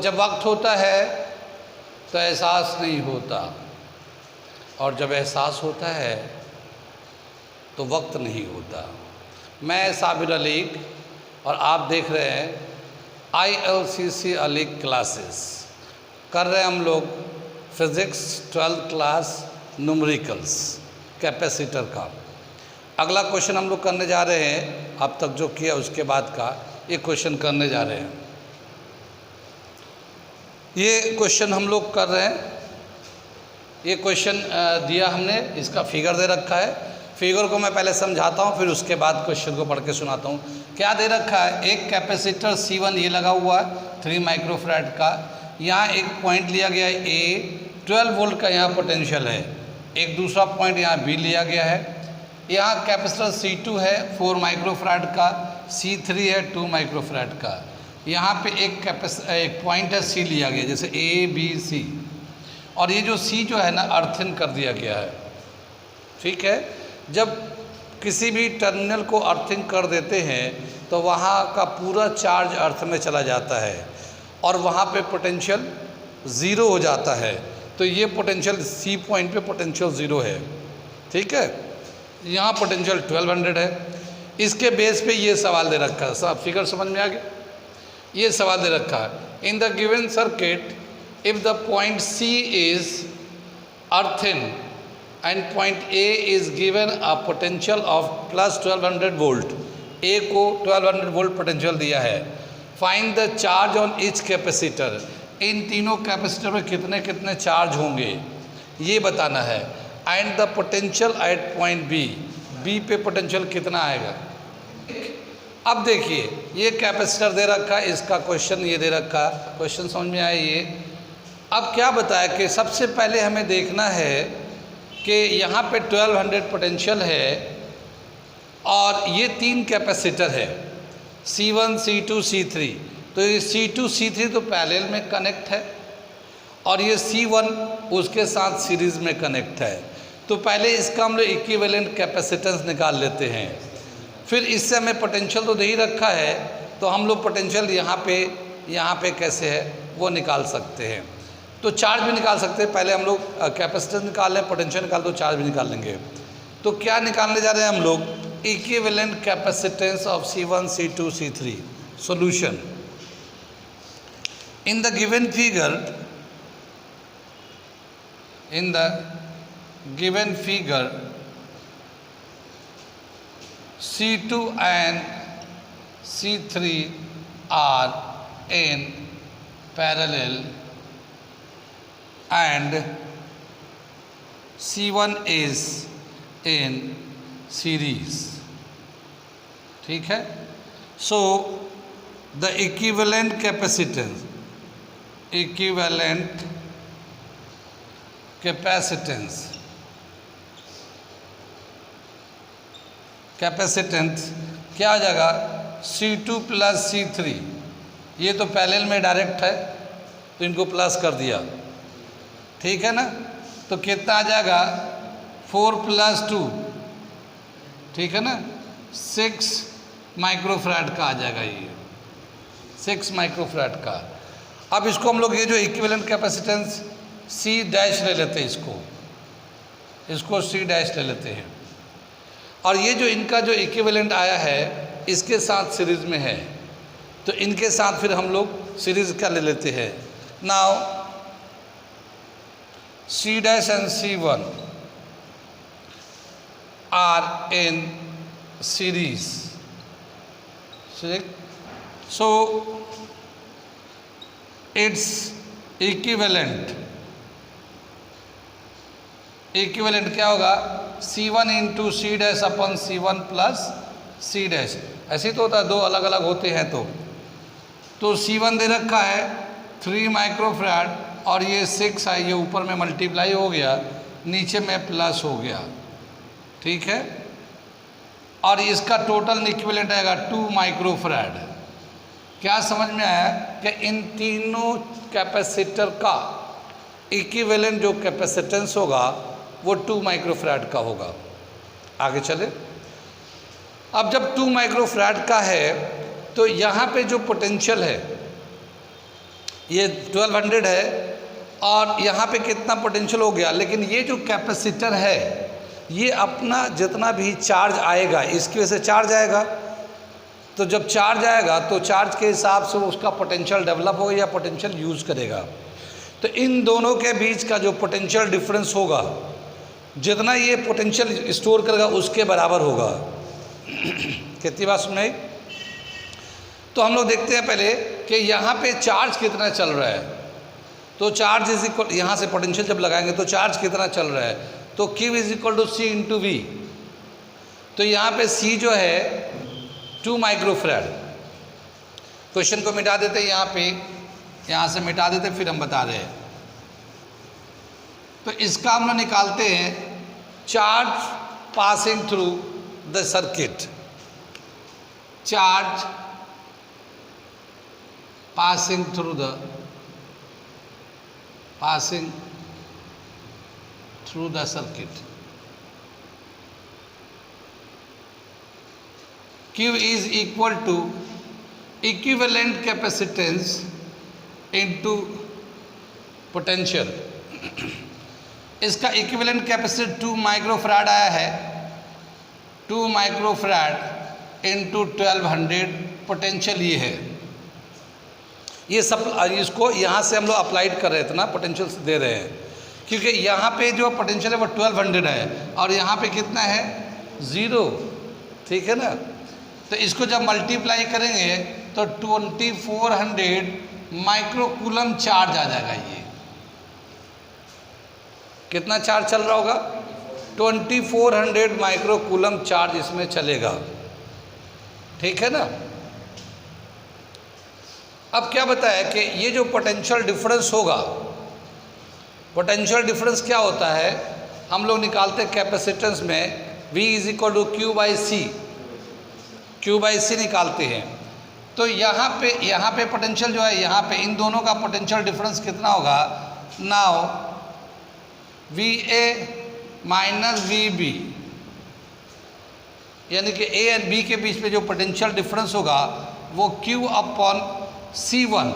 जब वक्त होता है तो एहसास नहीं होता, और जब एहसास होता है तो वक्त नहीं होता। मैं साबिर अलीक और आप देख रहे हैं ILCC अलीक क्लासेस। कर रहे हैं हम लोग physics 12th class numericals capacitor का। अगला क्वेश्चन हम लोग करने जा रहे हैं, अब तक जो किया उसके बाद का ये क्वेश्चन करने जा रहे हैं। ये क्वेश्चन हम लोग कर रहे हैं, ये क्वेश्चन दिया हमने, इसका फिगर दे रखा है। फिगर को मैं पहले समझाता हूँ, फिर उसके बाद क्वेश्चन को पढ़ के सुनाता हूँ। क्या दे रखा है, एक कैपेसिटर C1 ये लगा हुआ है 3 माइक्रोफैराड का। यहाँ एक पॉइंट लिया गया है A, 12 वोल्ट का यहाँ पोटेंशियल है। एक दूसरा पॉइंट यहाँ B लिया गया है। यहाँ कैपेसिटर C2 है 4 माइक्रोफैराड का, C3 है 2 माइक्रोफैराड का। यहाँ पे एक पॉइंट है C लिया गया, जैसे A B C, और ये जो C जो है ना अर्थिन कर दिया गया है। ठीक है, जब किसी भी टर्मिनल को अर्थिंग कर देते हैं तो वहाँ का पूरा चार्ज अर्थ में चला जाता है और वहाँ पे पोटेंशियल ज़ीरो हो जाता है। तो ये पोटेंशियल C पॉइंट पे पोटेंशियल ज़ीरो है। ठीक है, यहाँ पोटेंशियल 1200 है। इसके बेस पे ये सवाल दे रखा है, सब फिगर समझ में आ गया। ये सवाल दे रखा है, in the given circuit if the point C is earthing and point A is given a potential of plus 1200 volt, A को 1200 वोल्ट पोटेंशियल दिया है। Find the charge on each capacitor, इन तीनों कैपेसिटर में कितने कितने चार्ज होंगे ये बताना है। And the potential at point B, B पे पोटेंशियल कितना आएगा। अब देखिए ये कैपेसिटर दे रखा है, इसका क्वेश्चन ये दे रखा, क्वेश्चन समझ में आया ये। अब क्या बताया कि सबसे पहले हमें देखना है कि यहाँ पे 1200 पोटेंशियल है और ये 3 कैपेसिटर है C1 C2 C3। तो ये C2 C3 तो पैरेलल में कनेक्ट है और ये C1 उसके साथ सीरीज़ में कनेक्ट है। तो पहले इसका हम लोग इक्विवेलेंट कैपेसिटेंस निकाल लेते हैं, फिर इससे हमें पोटेंशियल तो दे ही रखा है तो हम लोग पोटेंशियल यहाँ पे कैसे है वो निकाल सकते हैं। तो चार्ज भी निकाल सकते हैं, पहले हम लोग कैपेसिटेंस निकाल लें, पोटेंशियल निकाल दो, चार्ज भी निकाल लेंगे। तो क्या निकालने जा रहे हैं हम लोग, equivalent capacitance of C1 C2 C3। Solution, in the given figure C2 and C3 are in parallel and C1 is in series। ठीक है, सो द इक्विवेलेंट कैपेसिटेंस क्या आ जाएगा, C2 प्लस C3। ये तो पैरेलल में डायरेक्ट है तो इनको प्लस कर दिया, ठीक है ना। तो कितना आ जाएगा 4 + 2, ठीक है ना, 6 माइक्रोफैराड का आ जाएगा, ये 6 माइक्रोफैराड का। अब इसको हम लोग ये जो इक्विवेलेंट कैपेसिटेंस C डैश ले लेते हैं, इसको C डैश ले लेते हैं, और ये जो इनका जो इक्विवेलेंट आया है इसके साथ सीरीज़ में है तो इनके साथ फिर हम लोग सीरीज़ का ले लेते हैं। Now C dash and C1 are in series, so its equivalent क्या होगा, C1 into C dash अपन C1 plus C dash। ऐसे तो होता है, दो अलग अलग होते हैं तो C1 दे रखा है 3 माइक्रोफैराड और ये 6 है, ये ऊपर में मल्टीप्लाई हो गया, नीचे में प्लस हो गया, ठीक है। और इसका टोटल इक्विवेलेंट आएगा 2 माइक्रोफैराड। क्या समझ में आया कि इन तीनों कैपेसिटर का इक्विवेलेंट जो कैपेसिटेंस होगा वो 2 माइक्रोफैराड का होगा। आगे चले, अब जब 2 माइक्रोफैराड का है तो यहाँ पे जो पोटेंशियल है ये 1200 है और यहाँ पे कितना पोटेंशियल हो गया, लेकिन ये जो कैपेसिटर है ये अपना जितना भी चार्ज आएगा इसकी वजह से चार्ज आएगा, तो जब चार्ज आएगा तो चार्ज के हिसाब से उसका पोटेंशियल डेवलप होगा या पोटेंशियल यूज़ करेगा। तो इन दोनों के बीच का जो पोटेंशियल डिफरेंस होगा, जितना ये पोटेंशियल स्टोर करेगा उसके बराबर होगा। कितनी बात सुनाई? तो हम लोग देखते हैं पहले कि यहाँ पे चार्ज कितना चल रहा है। तो चार्ज इज इक्वल, यहाँ से पोटेंशियल जब लगाएंगे तो चार्ज कितना चल रहा है, तो Q is equal to C into V। तो यहाँ पे C जो है 2 माइक्रोफैराड। क्वेश्चन को मिटा देते हैं, यहाँ से मिटा देते, फिर हम बता रहे हैं। तो इसका हम लोग निकालते हैं charge passing through the circuit, charge passing through the circuit. Q is equal to equivalent capacitance into potential। इसका इक्विवेलेंट कैपेसिटी 2 माइक्रोफैराड आया है, 2 माइक्रोफैराड इंटू 1200, पोटेंशियल ये है। ये सब इसको यहाँ से हम लोग अप्लाइड कर रहे थे ना, पोटेंशियल से दे रहे हैं, क्योंकि यहाँ पे जो पोटेंशियल है वो 1200 है और यहाँ पे कितना है 0, ठीक है ना। तो इसको जब मल्टीप्लाई करेंगे तो 2400 माइक्रोकूलम चार्ज आ जाएगा। ये कितना चार्ज चल रहा होगा? 2400 माइक्रोकूलम चार्ज इसमें चलेगा, ठीक है ना। अब क्या बताया कि ये जो पोटेंशियल डिफरेंस होगा, पोटेंशियल डिफरेंस क्या होता है, हम लोग निकालते हैं कैपेसिटेंस में V is equal to Q by C निकालते हैं। तो यहाँ पे पोटेंशियल जो है, यहाँ पे इन दोनों का पोटेंशियल डिफरेंस कितना होगा? नाउ VA माइनस VB, यानी कि A और B के बीच में जो पोटेंशियल डिफरेंस होगा वो Q अपॉन C1।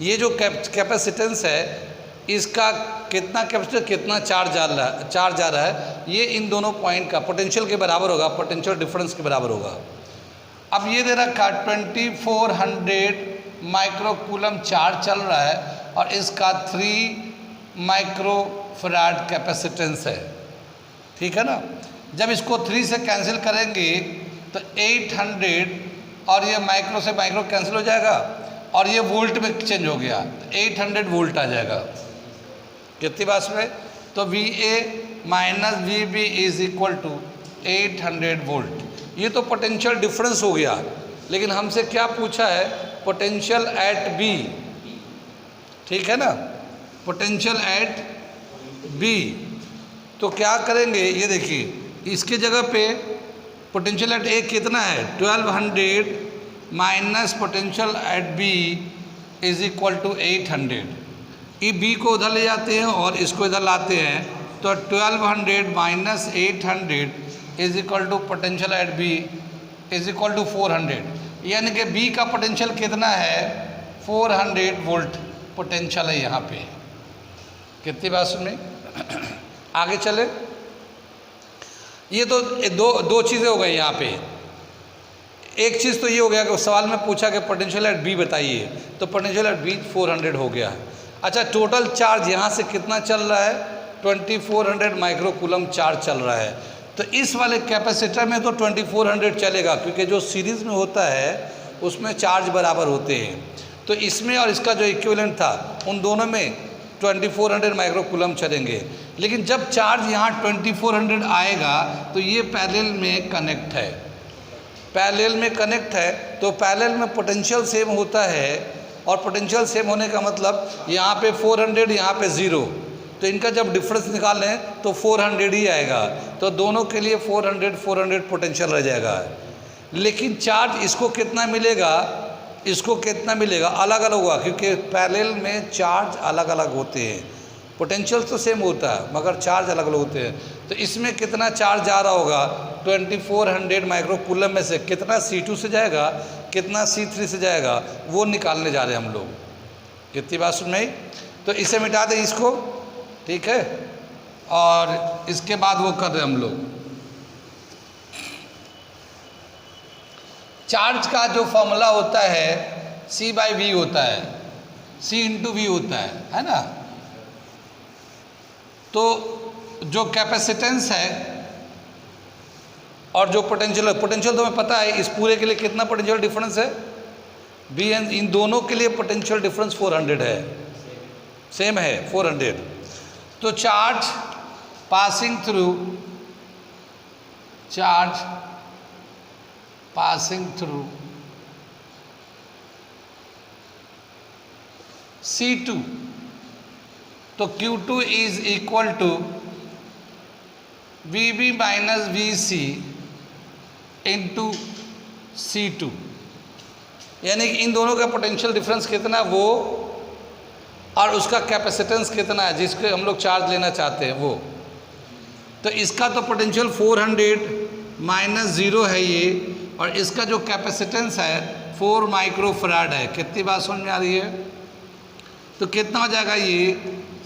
ये जो कैपेसिटेंस है इसका कितना कैपेसिटर कितना चार्ज आ रहा है, ये इन दोनों पॉइंट का पोटेंशियल के बराबर होगा, पोटेंशियल डिफरेंस के बराबर होगा। अब ये दे रखा 2400 माइक्रोकूलम चार्ज चल रहा है और इसका 3 माइक्रोफैराड कैपेसिटेंस है, ठीक है ना। जब इसको 3 से कैंसिल करेंगे तो 800 और ये माइक्रो से माइक्रो कैंसिल हो जाएगा और ये वोल्ट में चेंज हो गया, 800 वोल्ट आ जाएगा। कितनी बात में? तो VA minus VB is equal to 800 volt. ये तो पोटेंशियल डिफरेंस हो गया, लेकिन हमसे क्या पूछा है? पोटेंशियल एट B, ठीक है ना, पोटेंशियल एट B। तो क्या करेंगे, ये देखिए इसके जगह पे पोटेंशियल एट A कितना है? 1200 minus potential at B is equal to 800। ये B को उधर ले जाते हैं और इसको इधर लाते हैं, तो 1200 minus 800 is equal to potential at B is equal to 400। यानी कि B का पोटेंशियल कितना है? 400 वोल्ट पोटेंशियल है यहाँ पे। कितनी बात सुनी? आगे चले। ये तो दो चीज़ें हो गई यहाँ पे। एक चीज़ तो ये हो गया कि सवाल में पूछा कि पोटेंशियल एट B बताइए, तो पोटेंशियल एट B 400 हो गया। अच्छा, टोटल चार्ज यहाँ से कितना चल रहा है? 2400 माइक्रोकूलम चार्ज चल रहा है। तो इस वाले कैपेसिटर में तो 2400 चलेगा, क्योंकि जो सीरीज़ में होता है उसमें चार्ज बराबर होते हैं। तो इसमें और इसका जो इक्विवेलेंट था उन दोनों में 2400 माइक्रोकूलम चलेंगे। लेकिन जब चार्ज यहाँ 2400 आएगा तो ये पैरेलल में कनेक्ट है, पैरेलल में कनेक्ट है, तो पैरेलल में पोटेंशियल सेम होता है। और पोटेंशियल सेम होने का मतलब यहाँ पे 400 यहाँ पे 0, तो इनका जब डिफरेंस निकालें तो 400 ही आएगा। तो दोनों के लिए 400 पोटेंशियल रह जाएगा। लेकिन चार्ज इसको कितना मिलेगा, इसको कितना मिलेगा, अलग अलग होगा, क्योंकि पैरेलल में चार्ज अलग अलग होते हैं। पोटेंशियल तो सेम होता है मगर चार्ज अलग अलग होते हैं। तो इसमें कितना चार्ज जा रहा होगा? 2400 माइक्रोकूलम में से कितना C2 से जाएगा, कितना C3 से जाएगा, वो निकालने जा रहे हैं हम लोग। कितनी बात सुन में आई? तो इसे मिटा दें इसको, ठीक है। और इसके बाद वो कर रहे हम लोग चार्ज का जो फॉर्मूला होता है C/V होता है, C/V होता है ना। तो जो कैपेसिटेंस है और जो पोटेंशियल तो हमें पता है, इस पूरे के लिए कितना पोटेंशियल डिफरेंस है बी एन, इन दोनों के लिए पोटेंशियल डिफरेंस 400 है, सेम है 400। तो चार्ज पासिंग थ्रू C2, तो Q2 is equal to VB minus VC into C2, यानी कि इन दोनों का पोटेंशियल डिफरेंस कितना है वो, और उसका कैपेसिटेंस कितना है जिसके हम लोग चार्ज लेना चाहते हैं वो। तो इसका तो पोटेंशियल 400 माइनस 0 है ये, और इसका जो कैपेसिटेंस है 4 माइक्रोफैराड है। कितनी बात समझ में आ रही है? तो कितना हो जाएगा ये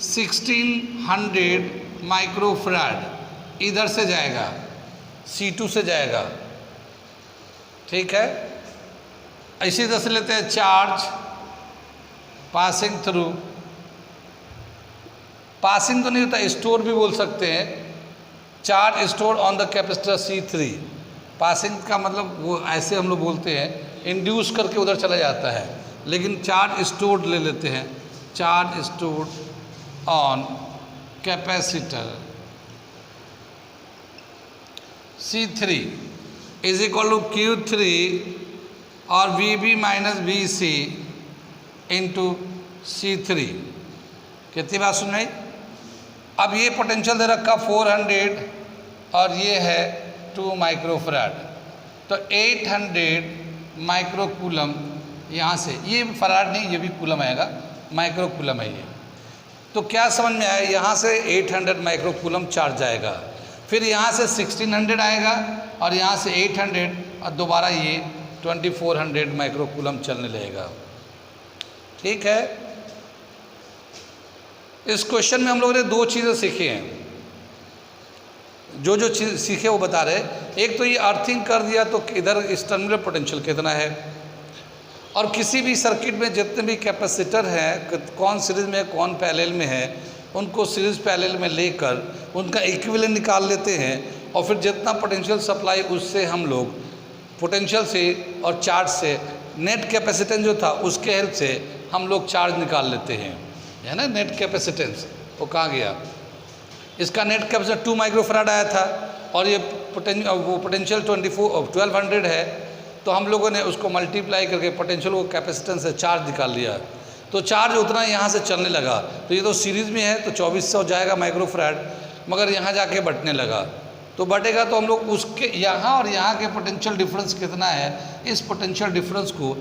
1600 माइक्रोफैराड इधर से जाएगा, C2 से जाएगा, ठीक है। इसी तरह से लेते हैं चार्ज पासिंग थ्रू, पासिंग तो नहीं होता, स्टोर भी बोल सकते हैं, charge store on the capacitor C3। Passing का मतलब वो ऐसे हम लोग बोलते हैं, इंड्यूस करके उधर चला जाता है, लेकिन चार्ज स्टोर्ड ले लेते हैं, charge stored on capacitor C3 is equal to Q3 और VB minus VC into C3। कितनी बात सुन रही? अब ये पोटेंशियल दे रखा 400 और ये है 2 माइक्रोफैराड, तो 800 माइक्रोकूलम यहाँ से, ये फराड नहीं, ये भी कूलम आएगा, माइक्रोकूलम है ये। तो क्या समझ में आया? यहाँ से 800 माइक्रोकूलम चार्ज आएगा, फिर यहाँ से 1600 आएगा और यहाँ से 800 और दोबारा ये 2400 माइक्रोकूलम चलने लगेगा, ठीक है। इस क्वेश्चन में हम लोगों ने दो चीज़ें सीखी हैं, जो चीज़ सीखे वो बता रहे। एक तो ये अर्थिंग कर दिया तो इधर इस टर्मिनल पोटेंशियल कितना है, और किसी भी सर्किट में जितने भी कैपेसिटर हैं, कौन सीरीज में कौन पैरेलल में है, उनको सीरीज पैरेलल में लेकर उनका इक्विवेलेंट निकाल लेते हैं, और फिर जितना पोटेंशियल सप्लाई उससे हम लोग पोटेंशियल से और चार्ज से नेट कैपेसिटेंस जो था उसके हेल्प से हम लोग चार्ज निकाल लेते हैं, है ना। नेट कैपेसिटेंस वो कहाँ गया? इसका नेट कैपेसिटेंस 2 माइक्रोफैराड आया था, और ये पोटेंशियल 1200 है, तो हम लोगों ने उसको मल्टीप्लाई करके पोटेंशियल को कैपेसिटेंस से चार्ज निकाल लिया, तो चार्ज उतना यहाँ से चलने लगा। तो ये तो सीरीज़ में है तो 2400 जाएगा माइक्रोफैराड, मगर यहाँ जाके बटने लगा, तो बटेगा तो हम लोग उसके यहाँ और यहाँ के पोटेंशियल डिफरेंस कितना है, इस पोटेंशियल डिफरेंस को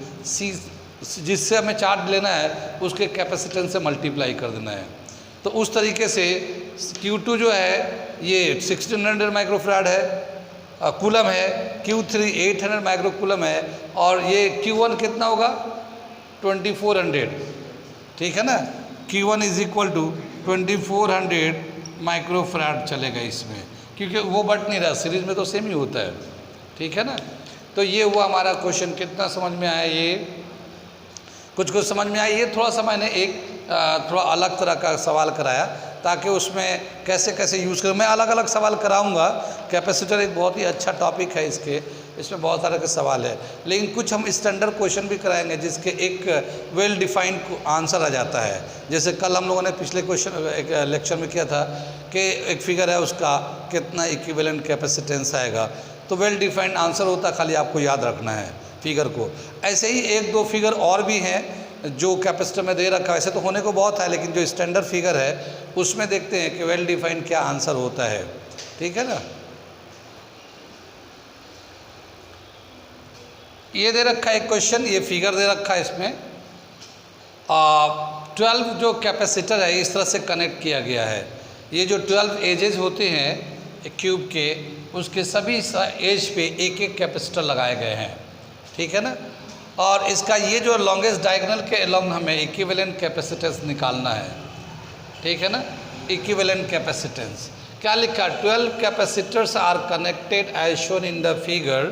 जिससे हमें चार्ज लेना है उसके कैपेसिटेंस से मल्टीप्लाई कर देना है। तो उस तरीके से Q2 जो है ये 1600 माइक्रोफैराड है, कूलम है, Q3 800 माइक्रोकूलम है, और ये Q1 कितना होगा 2400, ठीक है ना। Q1 is equal to 2400 microfarad चलेगा इसमें, क्योंकि वो बट नहीं रहा, सीरीज में तो सेम ही होता है, ठीक है ना। तो ये हुआ हमारा क्वेश्चन। कितना समझ में आया? ये कुछ समझ में आया। ये थोड़ा सा मैंने एक थोड़ा अलग तरह का सवाल कराया ताकि उसमें कैसे कैसे यूज़ करें। मैं अलग अलग सवाल कराऊंगा। कैपेसिटर एक बहुत ही अच्छा टॉपिक है, इसमें बहुत सारे के सवाल है, लेकिन कुछ हम स्टैंडर्ड क्वेश्चन भी कराएंगे जिसके एक वेल डिफाइंड आंसर आ जाता है। जैसे कल हम लोगों ने पिछले क्वेश्चन एक लेक्चर में किया था कि एक फिगर है, उसका कितना इक्विवेलेंट कैपेसिटेंस आएगा, तो वेल डिफाइंड आंसर होता, खाली आपको याद रखना है फिगर को। ऐसे ही एक दो फिगर और भी हैं जो कैपेसिटर में दे रखा है, वैसे तो होने को बहुत है, लेकिन जो स्टैंडर्ड फिगर है उसमें देखते हैं कि वेल डिफाइंड क्या आंसर होता है, ठीक है ना। ये दे रखा है एक क्वेश्चन, ये फिगर दे रखा है, इसमें 12 जो कैपेसिटर है इस तरह से कनेक्ट किया गया है। ये जो 12 एजेस होते हैं क्यूब के, उसके सभी एज पे एक एक कैपेसिटर लगाए गए हैं, ठीक है ना। और इसका ये जो लॉन्गेस्ट डायगोनल के अलोंग हमें इक्विवेलेंट कैपेसिटेंस निकालना है, ठीक है ना। इक्विवेलेंट कैपेसिटेंस क्या लिखा, 12 capacitors are connected as shown in the figure,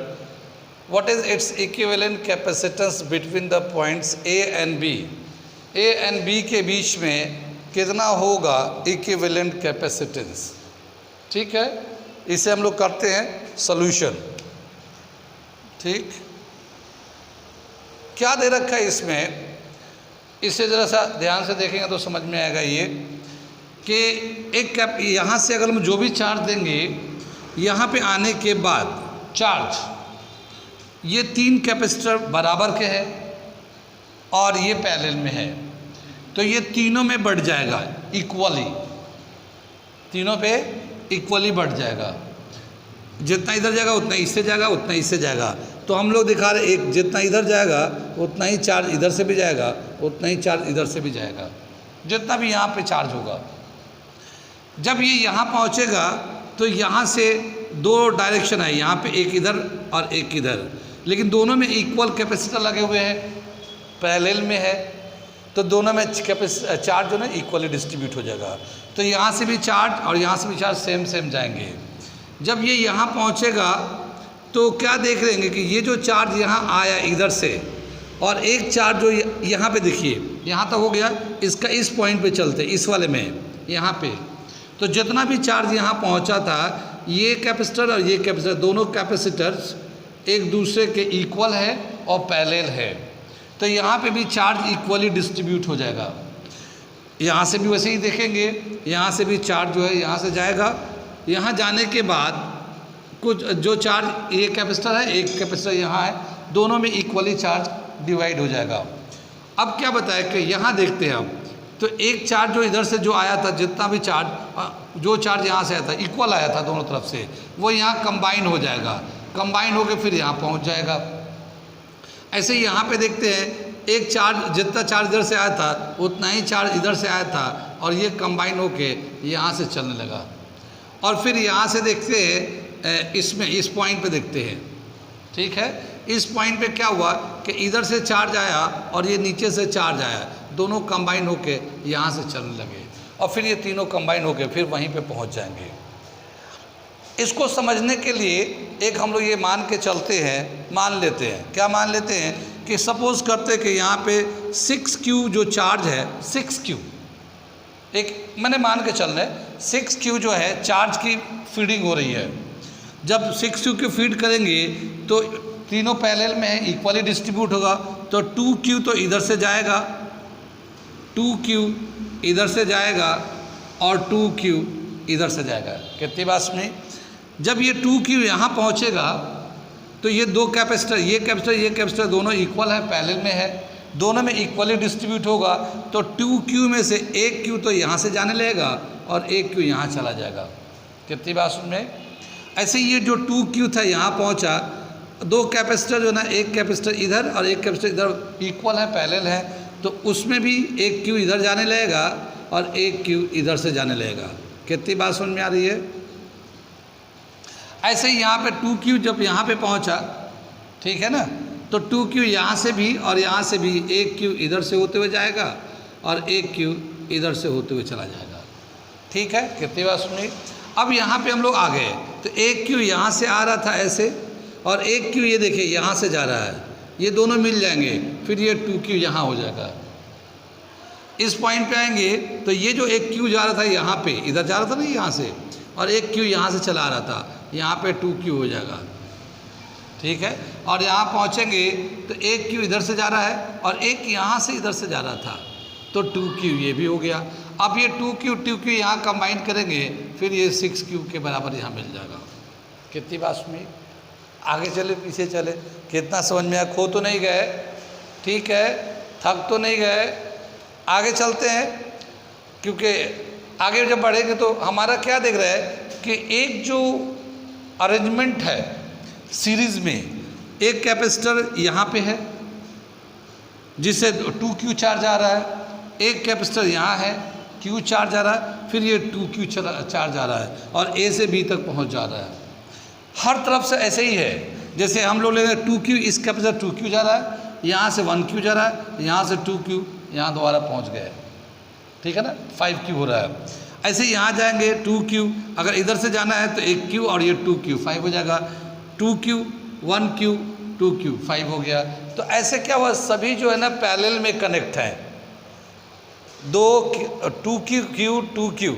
what is its equivalent capacitance between the points A and B. A and B के बीच में कितना होगा इक्विवेलेंट कैपेसिटेंस, ठीक है। इसे हम लोग करते हैं सॉल्यूशन, ठीक। क्या दे रखा है इसमें, इसे ज़रा सा ध्यान से देखेंगे तो समझ में आएगा ये कि एक यहाँ से अगर हम जो भी चार्ज देंगे, यहाँ पे आने के बाद चार्ज, ये 3 कैपेसिटर बराबर के हैं और ये पैरेलल में है, तो ये तीनों में बढ़ जाएगा इक्वली, तीनों पे इक्वली बढ़ जाएगा। जितना इधर जाएगा उतना इससे जाएगा, उतना इससे जाएगा। तो हम लोग दिखा रहे एक जितना इधर जाएगा उतना ही चार्ज इधर से भी जाएगा, उतना ही चार्ज इधर से भी जाएगा, जितना भी यहाँ पे चार्ज होगा। जब ये यहाँ पहुँचेगा तो यहाँ से 2 डायरेक्शन है, यहाँ पे एक इधर और एक इधर, लेकिन दोनों में इक्वल कैपेसिटर लगे हुए हैं, पैरेलल में है, तो दोनों में चार्ज जो है इक्वली डिस्ट्रीब्यूट हो जाएगा। तो यहाँ से भी चार्ज और यहाँ से भी चार्ज सेम सेम जाएंगे। जब ये यहाँ पहुँचेगा तो क्या देख लेंगे कि ये जो चार्ज यहाँ आया इधर से और एक चार्ज जो यहाँ पे देखिए यहाँ तक हो गया, इसका इस पॉइंट पे चलते इस वाले में यहाँ पे, तो जितना भी चार्ज यहाँ पहुँचा था, ये कैपेसिटर और ये कैपेसिटर दोनों कैपेसिटर्स एक दूसरे के इक्वल है और पैरेलल है, तो यहाँ पे भी चार्ज इक्वली डिस्ट्रीब्यूट हो जाएगा। यहाँ से भी वैसे ही देखेंगे, यहाँ से भी चार्ज जो है यहाँ से जाएगा, यहाँ जाने के बाद कुछ जो चार्ज ये कैपेसिटर है, एक कैपेसिटर यहाँ है, दोनों में इक्वली चार्ज डिवाइड हो जाएगा। अब क्या बताया कि यहाँ देखते हैं हम, तो एक चार्ज जो इधर से जो आया था, जितना भी चार्ज जो चार्ज यहाँ से आया था इक्वल आया था दोनों तरफ से, वो यहाँ कंबाइन हो जाएगा, कंबाइन होकर फिर यहाँ पहुँच जाएगा। ऐसे ही यहाँ पे देखते हैं एक चार्ज जितना चार्ज इधर से आया था उतना ही चार्ज इधर से आया था और ये कंबाइन होके यहाँ से चलने लगा। और फिर यहाँ से देखते हैं इसमें इस पॉइंट पे देखते हैं, ठीक है। इस पॉइंट पे क्या हुआ कि इधर से चार्ज आया और ये नीचे से चार्ज आया, दोनों कंबाइन होके यहाँ से चलने लगे और फिर ये तीनों कंबाइन होके फिर वहीं पे पहुँच जाएंगे। इसको समझने के लिए एक हम लोग ये मान के चलते हैं, मान लेते हैं, क्या मान लेते हैं कि सपोज करते कि यहाँ पे 6Q जो चार्ज है, 6Q एक मैंने मान के चल रहे 6Q जो है चार्ज की फीडिंग हो रही है। जब 6Q की फीड करेंगे तो तीनों पैरेलल में है, इक्वली डिस्ट्रीब्यूट होगा, तो 2Q तो इधर से जाएगा, 2Q इधर से जाएगा और 2Q इधर से जाएगा। कितनी बात सुनी। जब ये 2Q यहाँ पहुँचेगा तो ये 2 कैपेसिटर, ये कैपेसिटर दोनों इक्वल है, पैरेलल में है, दोनों में इक्वली डिस्ट्रीब्यूट होगा, तो 2Q में से 1Q तो यहाँ से जाने लगेगा और 1Q यहाँ चला जाएगा। कितनी बात सुन में। ऐसे ये जो 2Q था यहाँ पहुँचा, 2 कैपेसिटर जो ना, एक कैपेसिटर इधर और एक कैपेसिटर इधर इक्वल है, पैरेलल है, तो उसमें भी 1Q इधर जाने लगेगा और 1Q इधर से जाने लगेगा। कितनी बात सुन में आ रही है। ऐसे ही यहाँ पे 2Q जब यहाँ पे पहुँचा, ठीक है ना, तो 2Q यहाँ से भी और यहाँ से भी 1Q इधर से होते हुए जाएगा और 1Q इधर से होते हुए चला जाएगा। ठीक है, कितनी बात सुनी। अब यहाँ पे हम लोग आ गए, तो 1Q यहाँ से आ रहा था ऐसे और 1Q ये देखिए यहाँ से जा रहा है, ये दोनों मिल जाएंगे, फिर ये 2Q यहाँ हो जाएगा। इस पॉइंट पे आएंगे तो ये जो 1Q जा रहा था यहाँ पे, इधर जा रहा था ना यहाँ से, और 1Q यहाँ से चला आ रहा था, यहाँ पे 2Q हो जाएगा। ठीक है, और यहाँ पहुँचेंगे तो 1Q इधर से जा रहा है और एक यहाँ से इधर से जा रहा था, तो 2Q ये भी हो गया। अब ये 2Q यहाँ कंबाइन करेंगे, फिर ये 6Q के बराबर यहाँ मिल जाएगा। कितनी बात में आगे चले पीछे चले, कितना समझ में आया। खो तो नहीं गए, ठीक है, थक तो नहीं गए। आगे चलते हैं, क्योंकि आगे जब बढ़ेंगे तो हमारा क्या देख रहा है कि एक जो अरेंजमेंट है सीरीज़ में, एक कैपेसिटर यहाँ पे है जिससे 2Q चार्ज आ रहा है, एक कैपेसिटर यहाँ है Q चार्ज आ रहा है, फिर ये 2Q चार्ज आ रहा है और A से B तक पहुँच जा रहा है। हर तरफ से ऐसे ही है, जैसे हम लोग ले रहे हैं 2Q, इस कैपेसिटर 2Q जा रहा है यहाँ से 1Q जा रहा है, यहाँ से 2Q, यहाँ दोबारा पहुँच गए, ठीक है ना, 5Q हो रहा है। ऐसे यहाँ जाएंगे 2Q, अगर इधर से जाना है तो 1Q और ये 2Q, 5 हो जाएगा, 2Q 1Q 2Q 5 हो गया। तो ऐसे क्या हुआ, सभी जो है ना पैरेलल में कनेक्ट हैं, 2Q Q 2Q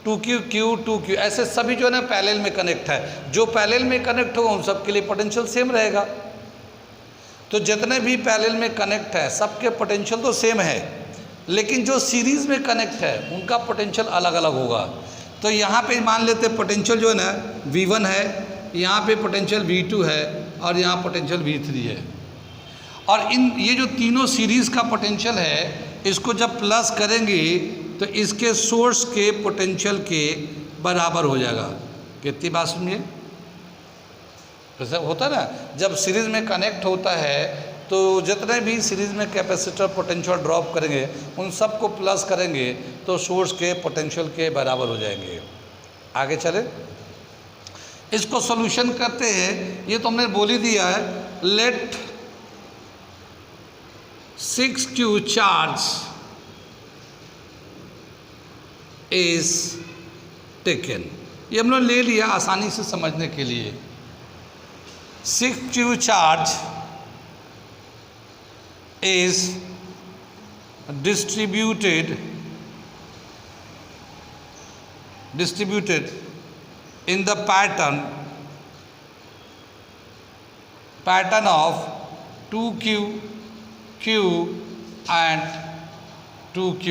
2Q Q 2Q, ऐसे सभी जो है ना पैरेलल में कनेक्ट है। जो पैरेलल में कनेक्ट होगा उन सबके लिए पोटेंशियल सेम रहेगा। तो जितने भी पैरेलल में कनेक्ट है सबके पोटेंशियल तो सेम है, लेकिन जो सीरीज़ में कनेक्ट है उनका पोटेंशियल अलग अलग होगा। तो यहाँ पे मान लेते पोटेंशियल जो है ना V1 है, यहाँ पे पोटेंशियल V2 है और यहाँ पोटेंशियल V3 है। और ये जो तीनों सीरीज़ का पोटेंशियल है, इसको जब प्लस करेंगे तो इसके सोर्स के पोटेंशियल के बराबर हो जाएगा। कितनी बात सुनिए, जैसे होता है ना, जब सीरीज़ में कनेक्ट होता है तो जितने भी सीरीज़ में कैपेसिटर पोटेंशियल ड्रॉप करेंगे उन सब को प्लस करेंगे तो सोर्स के पोटेंशियल के बराबर हो जाएंगे। आगे चले, इसको सॉल्यूशन करते हैं। ये तो हमने बोल ही दिया है, late 6Q charge is taken, ये हम लोग ले लिया आसानी से समझने के लिए। 6Q charge is distributed in the pattern of 2Q Q and 2Q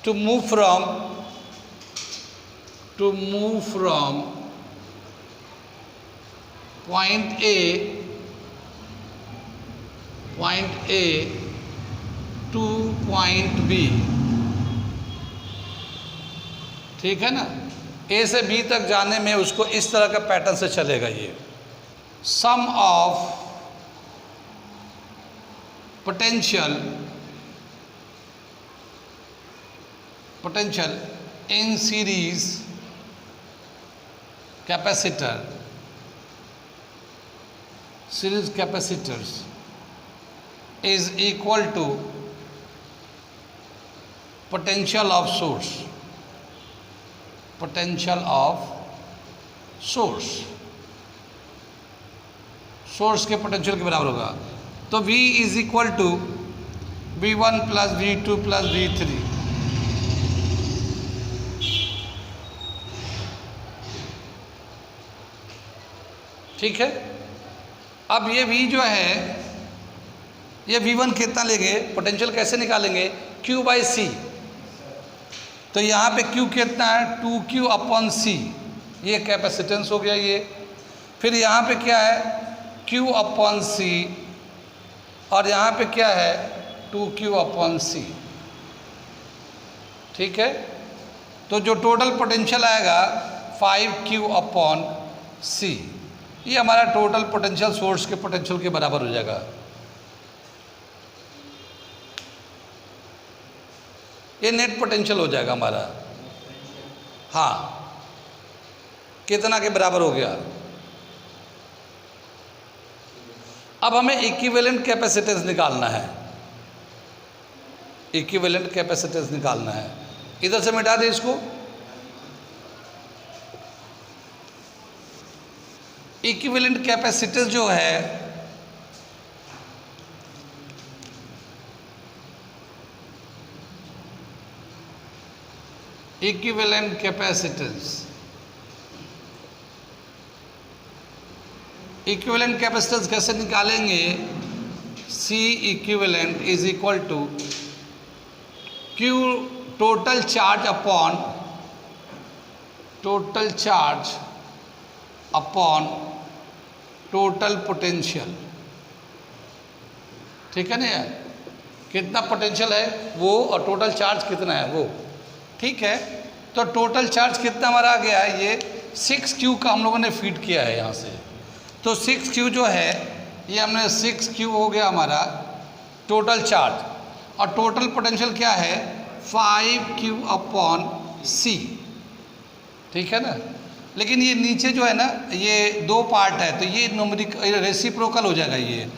to move from point A to point B, ठीक है ना। A से B तक जाने में उसको इस तरह का पैटर्न से चलेगा। ये sum of potential in series capacitors is equal to potential of source, source के पोटेंशियल के बराबर होगा। तो V is equal to V1 plus V2 plus V3, ठीक है। अब ये V जो है, ये V1 कितना लेंगे, पोटेंशियल कैसे निकालेंगे, Q/C। तो यहाँ पे Q कितना है, 2Q अपॉन C, ये कैपेसिटेंस हो गया ये। फिर यहाँ पे क्या है, Q अपॉन C, और यहाँ पे क्या है 2Q अपॉन C, ठीक है। तो जो टोटल पोटेंशियल आएगा 5Q अपॉन C, ये हमारा टोटल पोटेंशियल सोर्स के पोटेंशियल के बराबर हो जाएगा। ये नेट पोटेंशियल हो जाएगा हमारा। हाँ, कितना के बराबर हो गया। अब हमें इक्विवेलेंट कैपेसिटेंस निकालना है, इक्विवेलेंट कैपेसिटेंस निकालना है। इधर से मिटा दे इसको। इक्विवेलेंट कैपेसिटेंस जो है इक्विवेलेंट कैपेसिटेंस कैसे निकालेंगे, C equivalent is equal to Q total charge upon total potential, ठीक है ना यार। कितना पोटेंशियल है वो और टोटल चार्ज कितना है वो, ठीक है। तो टोटल चार्ज कितना हमारा आ गया है, ये 6Q का हम लोगों ने फीड किया है यहाँ से। तो 6Q जो है ये हमने 6Q हो गया हमारा टोटल चार्ज, और टोटल पोटेंशियल क्या है 5Q अपॉन C, ठीक है ना। लेकिन ये नीचे जो है ना, ये दो पार्ट है, तो ये न्यूमेरिक रेसिप्रोकल हो जाएगा ये।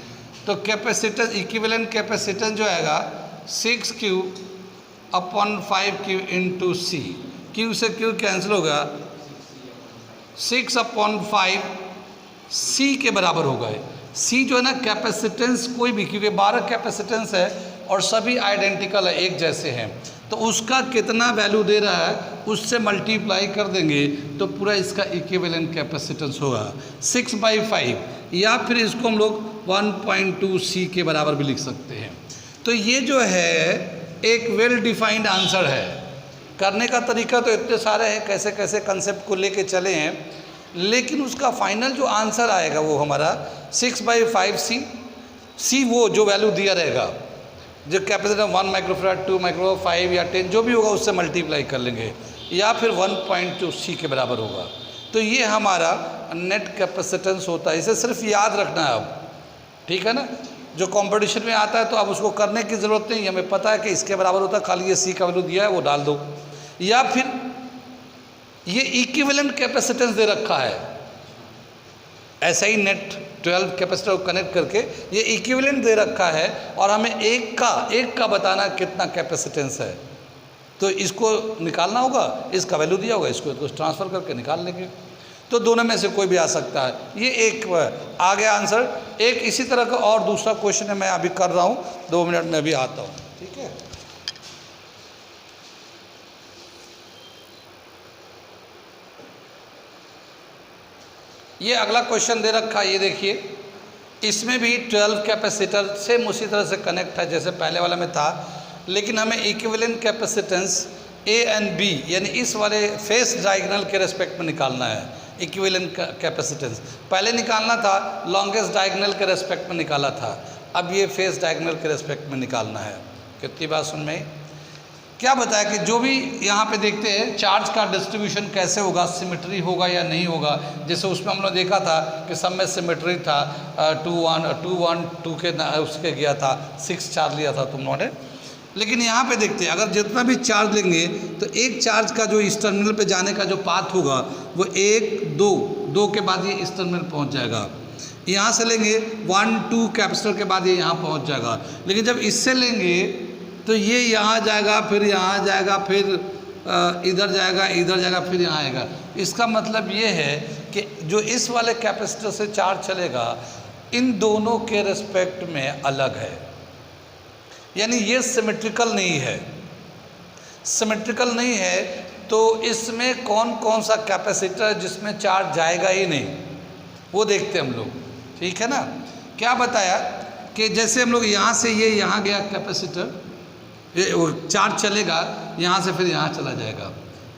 तो कैपेसिटेंस, इक्विवेलेंट कैपेसिटेंस जो आएगा 6Q अपॉन 5Q इंटू सी। Q से Q कैंसिल होगा, 6 अपॉन 5 C के बराबर होगा। C जो है ना कैपेसिटेंस कोई भी, क्योंकि 12 कैपेसिटेंस है और सभी आइडेंटिकल है, एक जैसे हैं, तो उसका कितना वैल्यू दे रहा है उससे मल्टीप्लाई कर देंगे तो पूरा इसका इक्विवेलेंट कैपेसिटेंस होगा 6/5, या फिर इसको हम लोग 1.2 C के बराबर भी लिख सकते हैं। तो ये जो है एक वेल डिफाइंड आंसर है। करने का तरीका तो इतने सारे हैं, कैसे कैसे कंसेप्ट को लेके चले हैं, लेकिन उसका फाइनल जो आंसर आएगा वो हमारा 6/5 C वो जो वैल्यू दिया रहेगा, जो कैपेसिटर 1 माइक्रोफैराड, 2 माइक्रो, 5 या 10 जो भी होगा उससे मल्टीप्लाई कर लेंगे, या फिर 1.2 C के बराबर होगा। तो ये हमारा नेट कैपेसिटेंस होता है। इसे सिर्फ याद रखना है अब, ठीक है ना। जो कंपटीशन में आता है तो अब उसको करने की ज़रूरत नहीं, हमें पता है कि इसके बराबर होता है, खाली ये C का वैल्यू दिया है वो डाल दो। या फिर ये इक्विवेलेंट कैपेसिटेंस दे रखा है, ऐसा ही नेट 12 कैपेसिटर को कनेक्ट करके ये इक्विवेलेंट दे रखा है, और हमें एक का बताना कितना कैपेसिटेंस है, तो इसको निकालना होगा, इसका वैल्यू दिया होगा, इसको ट्रांसफ़र करके निकाल लेंगे। तो दोनों में से कोई भी आ सकता है। ये एक आ गया आंसर। एक इसी तरह का और दूसरा क्वेश्चन है, मैं अभी कर रहा हूँ, 2 मिनट में अभी आता हूँ, ठीक है। ये अगला क्वेश्चन दे रखा है, ये देखिए, इसमें भी 12 कैपेसिटर सेम उसी तरह से कनेक्ट है जैसे पहले वाला में था, लेकिन हमें equivalent capacitance A and B यानी इस वाले फेस डायगोनल के रेस्पेक्ट में निकालना है। इक्विवेलेंट कैपेसिटेंस पहले निकालना था, लॉन्गेस्ट डायगोनल के रेस्पेक्ट में निकाला था, अब ये फेस डायगोनल के रेस्पेक्ट में निकालना है। कितनी बात सुन में क्या बताया कि जो भी यहाँ पे देखते हैं चार्ज का डिस्ट्रीब्यूशन कैसे होगा, सिमेट्री होगा या नहीं होगा। जैसे उसमें हम लोग देखा था कि सब में सिमेट्री था, 2 के उसके गया था, 6 चार्ज लिया था तुम लोगों ने। लेकिन यहाँ पे देखते हैं अगर जितना भी चार्ज लेंगे तो एक चार्ज का जो इस टर्मिनल पे जाने का जो पाथ होगा वो 1, 2 के बाद ये इस टर्मिनल पहुँच जाएगा। यहाँ से लेंगे 1, 2 कैपेसिटर के बाद ये यहाँ पहुँच जाएगा। लेकिन जब इससे लेंगे तो ये यहाँ जाएगा, फिर यहाँ जाएगा, फिर इधर जाएगा, फिर यहाँ आएगा। इसका मतलब ये है कि जो इस वाले कैपेसिटर से चार्ज चलेगा इन दोनों के रिस्पेक्ट में अलग है, यानी ये सिमेट्रिकल नहीं है। सिमेट्रिकल नहीं है तो इसमें कौन कौन सा कैपेसिटर जिसमें चार्ज जाएगा ही नहीं, वो देखते हम लोग, ठीक है ना। क्या बताया कि जैसे हम लोग यहाँ से ये यहाँ गया कैपेसिटर, ये वो चार्ज चलेगा यहाँ से, फिर यहाँ चला जाएगा,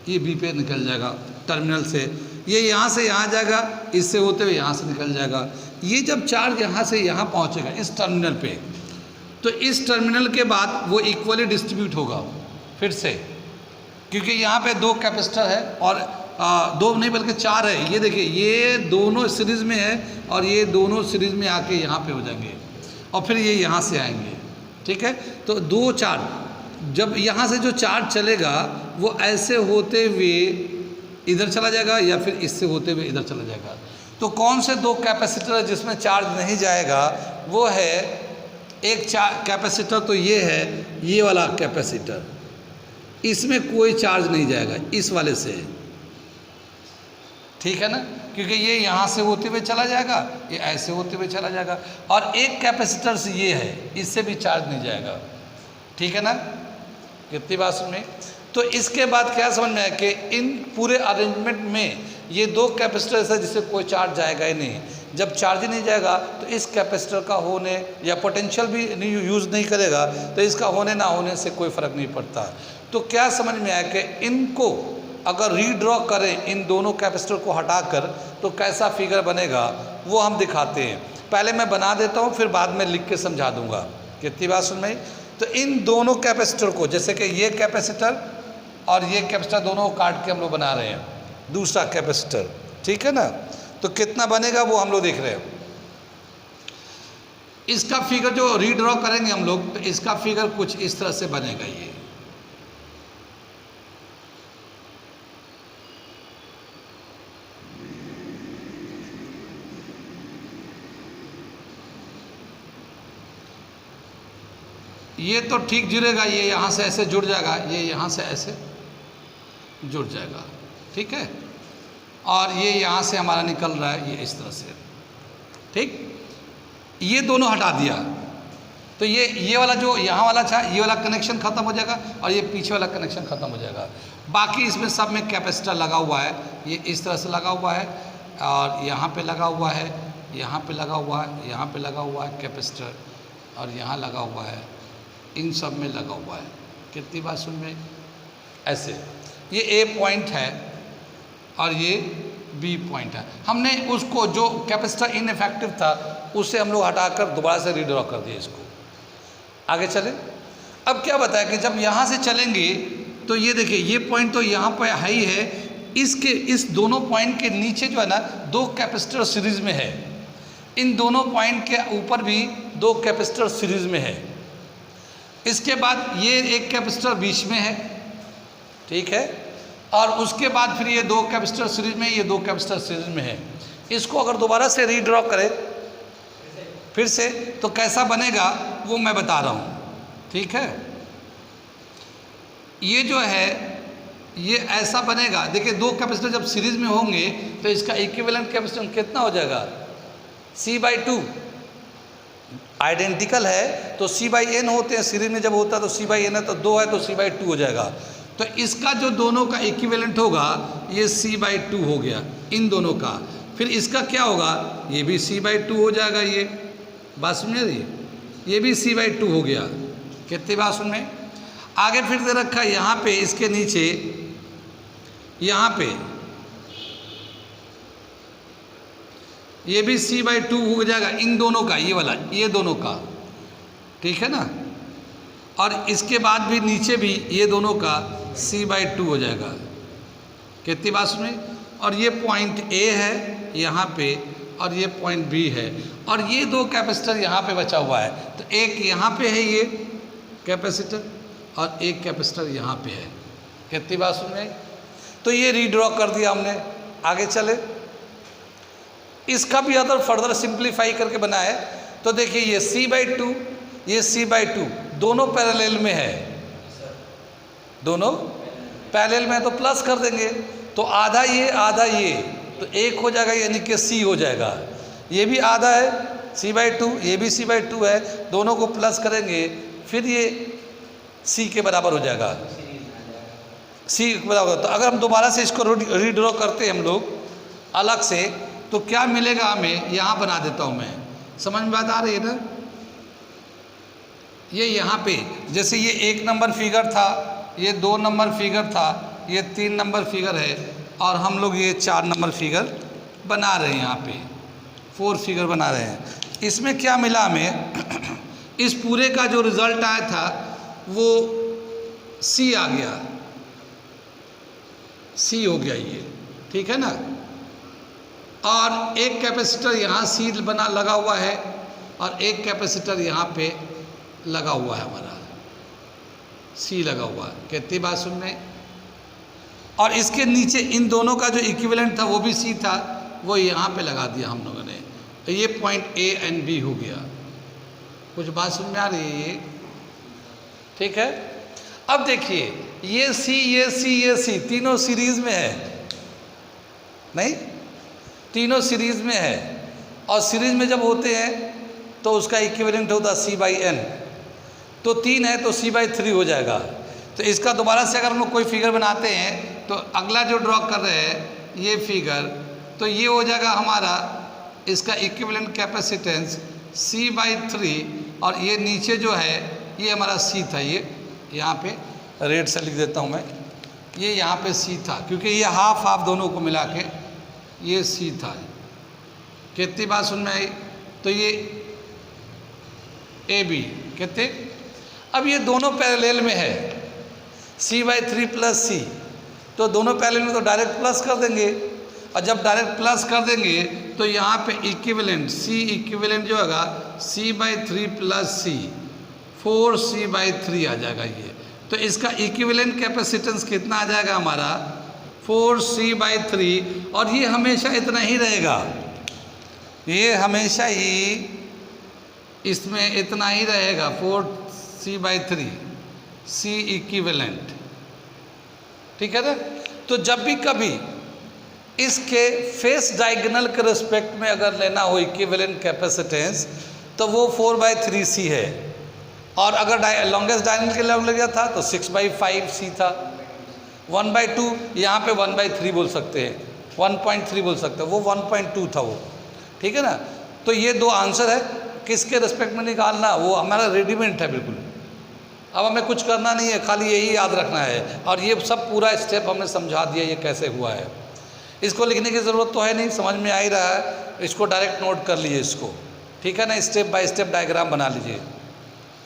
ये बी पे निकल जाएगा टर्मिनल से, ये यहाँ से यहाँ जाएगा, इससे होते हुए यहाँ से निकल जाएगा। ये जब चार्ज यहाँ से यहाँ पहुँचेगा इस टर्मिनल पे, तो इस टर्मिनल के बाद वो इक्वली डिस्ट्रीब्यूट होगा फिर से, क्योंकि यहाँ पे 2 कैपेसिटर है और 2 नहीं बल्कि 4 है। ये देखिए ये दोनों सीरीज़ में है और ये दोनों सीरीज़ में आके यहाँ पे हो जाएंगे और फिर ये यहाँ से आएंगे, ठीक है। तो 2 चार्ज जब यहाँ से जो चार्ज चलेगा वो ऐसे होते हुए इधर चला जाएगा या फिर इससे होते हुए इधर चला जाएगा। तो कौन से 2 कैपेसिटर है जिसमें चार्ज नहीं जाएगा, वो है एक कैपेसिटर तो ये है, ये वाला कैपेसिटर, इसमें कोई चार्ज नहीं जाएगा इस वाले से, ठीक है ना, क्योंकि ये यहाँ से होते हुए चला जाएगा, ये ऐसे होते हुए चला जाएगा। और एक कैपेसिटर से ये है, इससे भी चार्ज नहीं जाएगा, ठीक है ना। कितनी बात सुन में। तो इसके बाद क्या समझ में आया कि इन पूरे अरेंजमेंट में ये 2 कैपेसिटर ऐसा जिससे कोई चार्ज जाएगा ही नहीं। जब चार्ज ही नहीं जाएगा तो इस कैपेसिटर का होने या पोटेंशियल भी नहीं यूज़ नहीं करेगा, तो इसका होने ना होने से कोई फ़र्क नहीं पड़ता। तो क्या समझ में आया कि इनको अगर रीड्रॉ करें इन दोनों कैपेसिटर को हटाकर तो कैसा फिगर बनेगा वो हम दिखाते हैं। पहले मैं बना देता हूँ, फिर बाद में लिख के समझा दूँगा। कितनी बात सुन में। तो इन दोनों कैपेसिटर को, जैसे कि ये कैपेसिटर और ये कैपेसिटर दोनों को काट के हम लोग बना रहे हैं दूसरा कैपेसिटर, ठीक है ना। तो कितना बनेगा वो हम लोग देख रहे हैं। इसका फिगर जो रीड्रॉ करेंगे हम लोग, तो इसका फिगर कुछ इस तरह से बनेगा। ये तो ठीक जुड़ेगा, ये यहाँ से ऐसे जुड़ जाएगा, ये यहाँ से ऐसे जुड़ जाएगा, ठीक है। और ये यहाँ से हमारा निकल रहा है ये इस तरह से, ठीक। ये दोनों हटा दिया तो ये वाला जो यहाँ वाला था, ये वाला कनेक्शन ख़त्म हो जाएगा और ये पीछे वाला कनेक्शन ख़त्म हो जाएगा। बाकी इसमें सब में कैपेसिटर लगा हुआ है, ये इस तरह से लगा हुआ है और यहाँ पे लगा हुआ है, यहाँ पे लगा हुआ है, यहाँ पे लगा हुआ है कैपेसिटर, और यहाँ लगा हुआ है, इन सब में लगा हुआ है। कितनी बात सुन में ऐसे, ये ए पॉइंट है और ये बी पॉइंट है। हमने उसको जो कैपेसिटर इनइफेक्टिव था उसे हम लोग हटाकर दोबारा से रीड्रॉ कर दिया। इसको आगे चले। अब क्या बताया कि जब यहाँ से चलेंगे तो ये देखिए, ये पॉइंट तो यहाँ पर है ही है, इसके इस दोनों पॉइंट के नीचे जो है ना दो कैपेसिटर सीरीज में है, इन दोनों पॉइंट के ऊपर भी दो कैपेसिटर सीरीज में है। इसके बाद ये एक कैपेसिटर बीच में है, ठीक है, और उसके बाद फिर ये दो कैपेसिटर सीरीज में, ये दो कैपेसिटर सीरीज में है। इसको अगर दोबारा से रीड्रॉ करें फिर से तो कैसा बनेगा वो मैं बता रहा हूँ, ठीक है। ये जो है ये ऐसा बनेगा। देखिए दो कैपेसिटर जब सीरीज में होंगे तो इसका इक्विवेलेंट कैपेसिटेंस कितना हो जाएगा, C/2। आइडेंटिकल है तो C/n होते हैं, सीरीज में जब होता है तो C/n है, तो 2 है तो C/2 हो जाएगा। तो इसका जो दोनों का इक्विवेलेंट होगा ये C/2 हो गया इन दोनों का। फिर इसका क्या होगा, ये भी C/2 हो जाएगा। ये बात सुनिए, ये भी C/2 हो गया। कितनी बात सुन में आगे फिर दे रखा है यहाँ पे, इसके नीचे यहाँ पे ये भी C/2 हो जाएगा इन दोनों का, ये वाला, ये दोनों का, ठीक है ना। और इसके बाद भी नीचे भी ये दोनों का C/2 हो जाएगा। कितनी बात सुनिए। और ये पॉइंट A है यहाँ पे और ये पॉइंट B है, और ये दो कैपेसिटर यहाँ पे बचा हुआ है। तो एक यहाँ पे है ये कैपेसिटर और एक कैपेसिटर यहाँ पे है। कितनी बात सुन रहे। तो ये रीड्रॉ कर दिया हमने। आगे चले, इसका भी अगर फर्दर सिंप्लीफाई करके बनाए तो देखिए ये C/2 ये C/2 दोनों पैरेलल में है, दोनों पैरेलल में है तो प्लस कर देंगे तो आधा ये तो एक हो जाएगा, यानी कि C हो जाएगा। ये भी आधा है C/2, ये भी C/2 है, दोनों को प्लस करेंगे फिर ये C के बराबर हो जाएगा, C के बराबर। तो अगर हम दोबारा से इसको रीड्रॉ करते हैं हम लोग अलग से तो क्या मिलेगा हमें, यहाँ बना देता हूँ मैं, समझ में बात आ रही है ना। ये यहाँ पे जैसे ये 1 नंबर फिगर था, ये 2 नंबर फिगर था, ये 3 नंबर फिगर है, और हम लोग ये 4 नंबर फिगर बना रहे हैं, यहाँ पे 4 फिगर बना रहे हैं। इसमें क्या मिला हमें इस पूरे का जो रिज़ल्ट आया था वो C आ गया, C हो गया ये, ठीक है ना। और एक कैपेसिटर यहाँ C बना लगा हुआ है और एक कैपेसिटर यहाँ पे लगा हुआ है, हमारा C लगा हुआ है। कितनी बात सुनने। और इसके नीचे इन दोनों का जो इक्विवेलेंट था वो भी C था, वो यहाँ पे लगा दिया हम लोगों ने। तो ये पॉइंट A एंड B हो गया। कुछ बात सुन में आ रही है ये, ठीक है। अब देखिए ये C तीनों सीरीज में है, नहीं तीनों सीरीज में है, और सीरीज में जब होते हैं तो उसका इक्विवेलेंट होता है C/n। तो 3 है तो C/3 हो जाएगा। तो इसका दोबारा से अगर हम लोग कोई फिगर बनाते हैं तो अगला जो ड्रॉ कर रहे हैं ये फिगर, तो ये हो जाएगा हमारा इसका इक्विवेलेंट कैपेसिटेंस C/3, और ये नीचे जो है ये हमारा C था, ये यहाँ पे रेड से लिख देता हूँ मैं, ये यहाँ पे C था क्योंकि ये हाफ दोनों को मिला के ये C था। कितनी बात सुन में आई। तो ये AB कितने, अब ये दोनों पैरेलल में है C/3 प्लस C, तो दोनों पैरेलल में तो डायरेक्ट प्लस कर देंगे, और जब डायरेक्ट प्लस कर देंगे तो यहाँ पे इक्विवेलेंट C इक्विवेलेंट जो होगा C/3 प्लस C 4C/3 आ जाएगा ये। तो इसका इक्विवेलेंट कैपेसिटेंस कितना आ जाएगा हमारा 4C/3, और ये हमेशा इतना ही रहेगा, ये हमेशा ही इसमें इतना ही रहेगा C/3 C इक्विवेलेंट, ठीक है ना। तो जब भी कभी इसके फेस डायगोनल के रिस्पेक्ट में अगर लेना हो इक्विवेलेंट कैपेसिटेंस तो वो 4/3C है, और अगर लॉन्गेस्ट डायगोनल के लिए गया था तो 6/5C था। 1/2 यहाँ पे 1/3 बोल सकते हैं, 1.3 बोल सकते हैं, वो 1.2 था वो, ठीक है ना। तो ये दो आंसर है, किसके रिस्पेक्ट में निकालना वो हमारा रेडीमेड है बिल्कुल। अब हमें कुछ करना नहीं है, खाली यही याद रखना है, और ये सब पूरा स्टेप हमने समझा दिया ये कैसे हुआ है। इसको लिखने की ज़रूरत तो है नहीं, समझ में आ ही रहा है, इसको डायरेक्ट नोट कर लीजिए इसको, ठीक है ना। स्टेप बाय स्टेप डायग्राम बना लीजिए,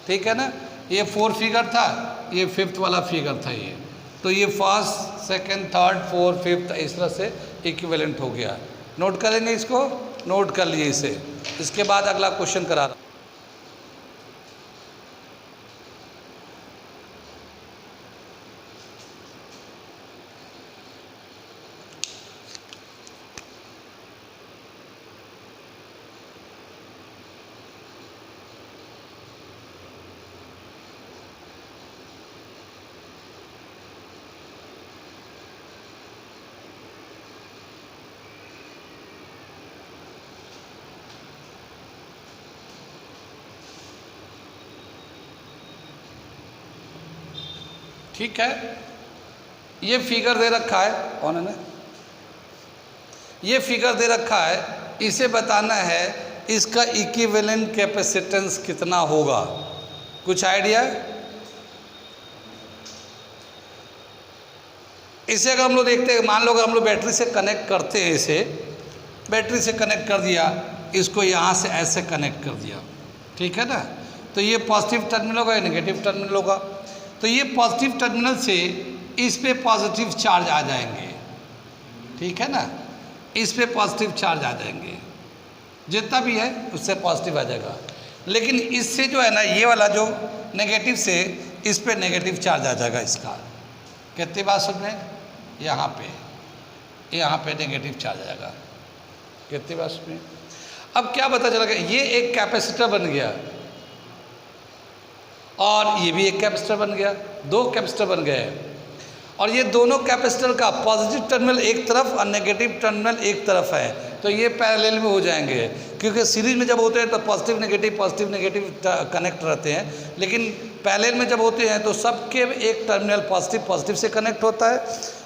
ठीक है ना। ये 4 फिगर था, ये 5th वाला फिगर था ये, तो ये 1st 2nd 3rd 4th 5th इस तरह से इक्विवेलेंट हो गया। नोट करेंगे इसको, नोट कर लिए इसे। इसके बाद अगला क्वेश्चन करा रहा। ठीक है, ये फिगर दे रखा है, कौन है ना, ये फिगर दे रखा है, इसे बताना है इसका इक्विवेलेंट कैपेसिटेंस कितना होगा, कुछ आइडिया? इसे अगर हम लोग देखते हैं, मान लो अगर हम लोग बैटरी से कनेक्ट करते हैं, इसे बैटरी से कनेक्ट कर दिया, इसको यहाँ से ऐसे कनेक्ट कर दिया, ठीक है ना। तो ये पॉजिटिव टर्मिनल होगा, ये नेगेटिव टर्मिनल होगा। तो ये पॉजिटिव टर्मिनल से इस पे पॉजिटिव चार्ज आ जाएंगे, ठीक है ना, इस पे पॉजिटिव चार्ज आ जाएंगे, जितना भी है उससे पॉजिटिव आ जाएगा। लेकिन इससे जो है ना, ये वाला जो नेगेटिव से इस पे नेगेटिव चार्ज आ जाएगा इसका। कितनी बात सुन रहे हैं? यहाँ पे नेगेटिव चार्ज आ जाएगा। कितनी बात सुन रहे हैं? अब क्या पता चला, ये एक कैपेसिटर बन गया और ये भी एक कैपेसिटर बन गया, दो कैपेसिटर बन गए, और ये दोनों कैपेसिटर का पॉजिटिव टर्मिनल एक तरफ और नेगेटिव टर्मिनल एक तरफ है, तो ये पैरेलल में हो जाएंगे, क्योंकि सीरीज में जब होते हैं तो पॉजिटिव नेगेटिव कनेक्ट रहते हैं, लेकिन पैरेलल में जब होते हैं तो सबके एक टर्मिनल पॉजिटिव से कनेक्ट होता है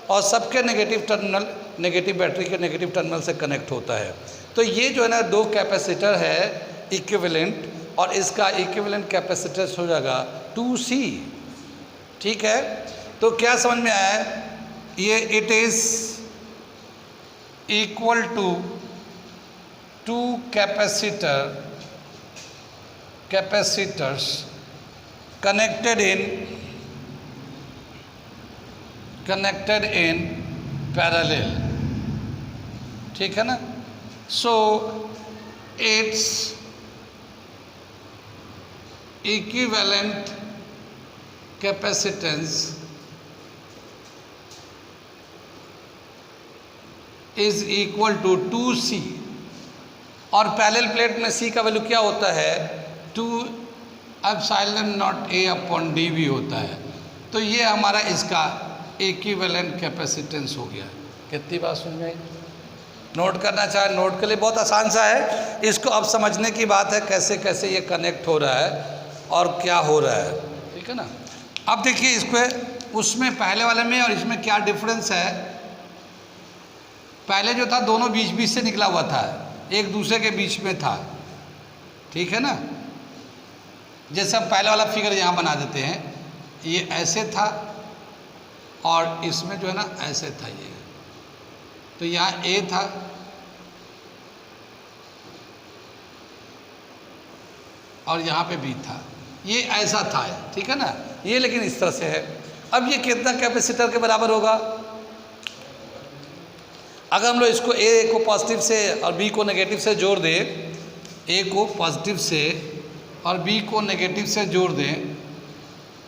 और सबके नेगेटिव टर्मिनल नेगेटिव बैटरी के नेगेटिव टर्मिनल से कनेक्ट होता है। तो ये जो है ना, दो कैपेसिटर है इक्विवेलेंट, और इसका इक्विवेलेंट कैपेसिटेंस हो जाएगा 2C, ठीक है। तो क्या समझ में आया है? ये it is equal to 2 capacitors connected in parallel, ठीक है ना। So it's equivalent capacitance is equal to 2C, और पैरेलल प्लेट में C का वैल्यू क्या होता है? 2ε0A/dV होता है। तो ये हमारा इसका इक्विवेलेंट कैपेसिटेंस हो गया। कितनी बात सुन में आई? नोट करना चाहे नोट के लिए बहुत आसान सा है, इसको अब समझने की बात है कैसे कैसे ये कनेक्ट हो रहा है और क्या हो रहा है, ठीक है ना। अब देखिए इसको, उसमें पहले वाले में और इसमें क्या डिफरेंस है। पहले जो था दोनों बीच से निकला हुआ था, एक दूसरे के बीच में था, ठीक है ना। जैसे हम पहले वाला फिगर यहाँ बना देते हैं, ये ऐसे था और इसमें जो है ना ऐसे था ये, तो यहाँ A था और यहाँ पे B था, ये ऐसा था, ठीक है ना। ये लेकिन इस तरह से है। अब ये कितना कैपेसिटर के बराबर होगा? अगर हम लोग इसको A को पॉजिटिव से और B को नेगेटिव से जोड़ दें, A को पॉजिटिव से और B को नेगेटिव से जोड़ दें,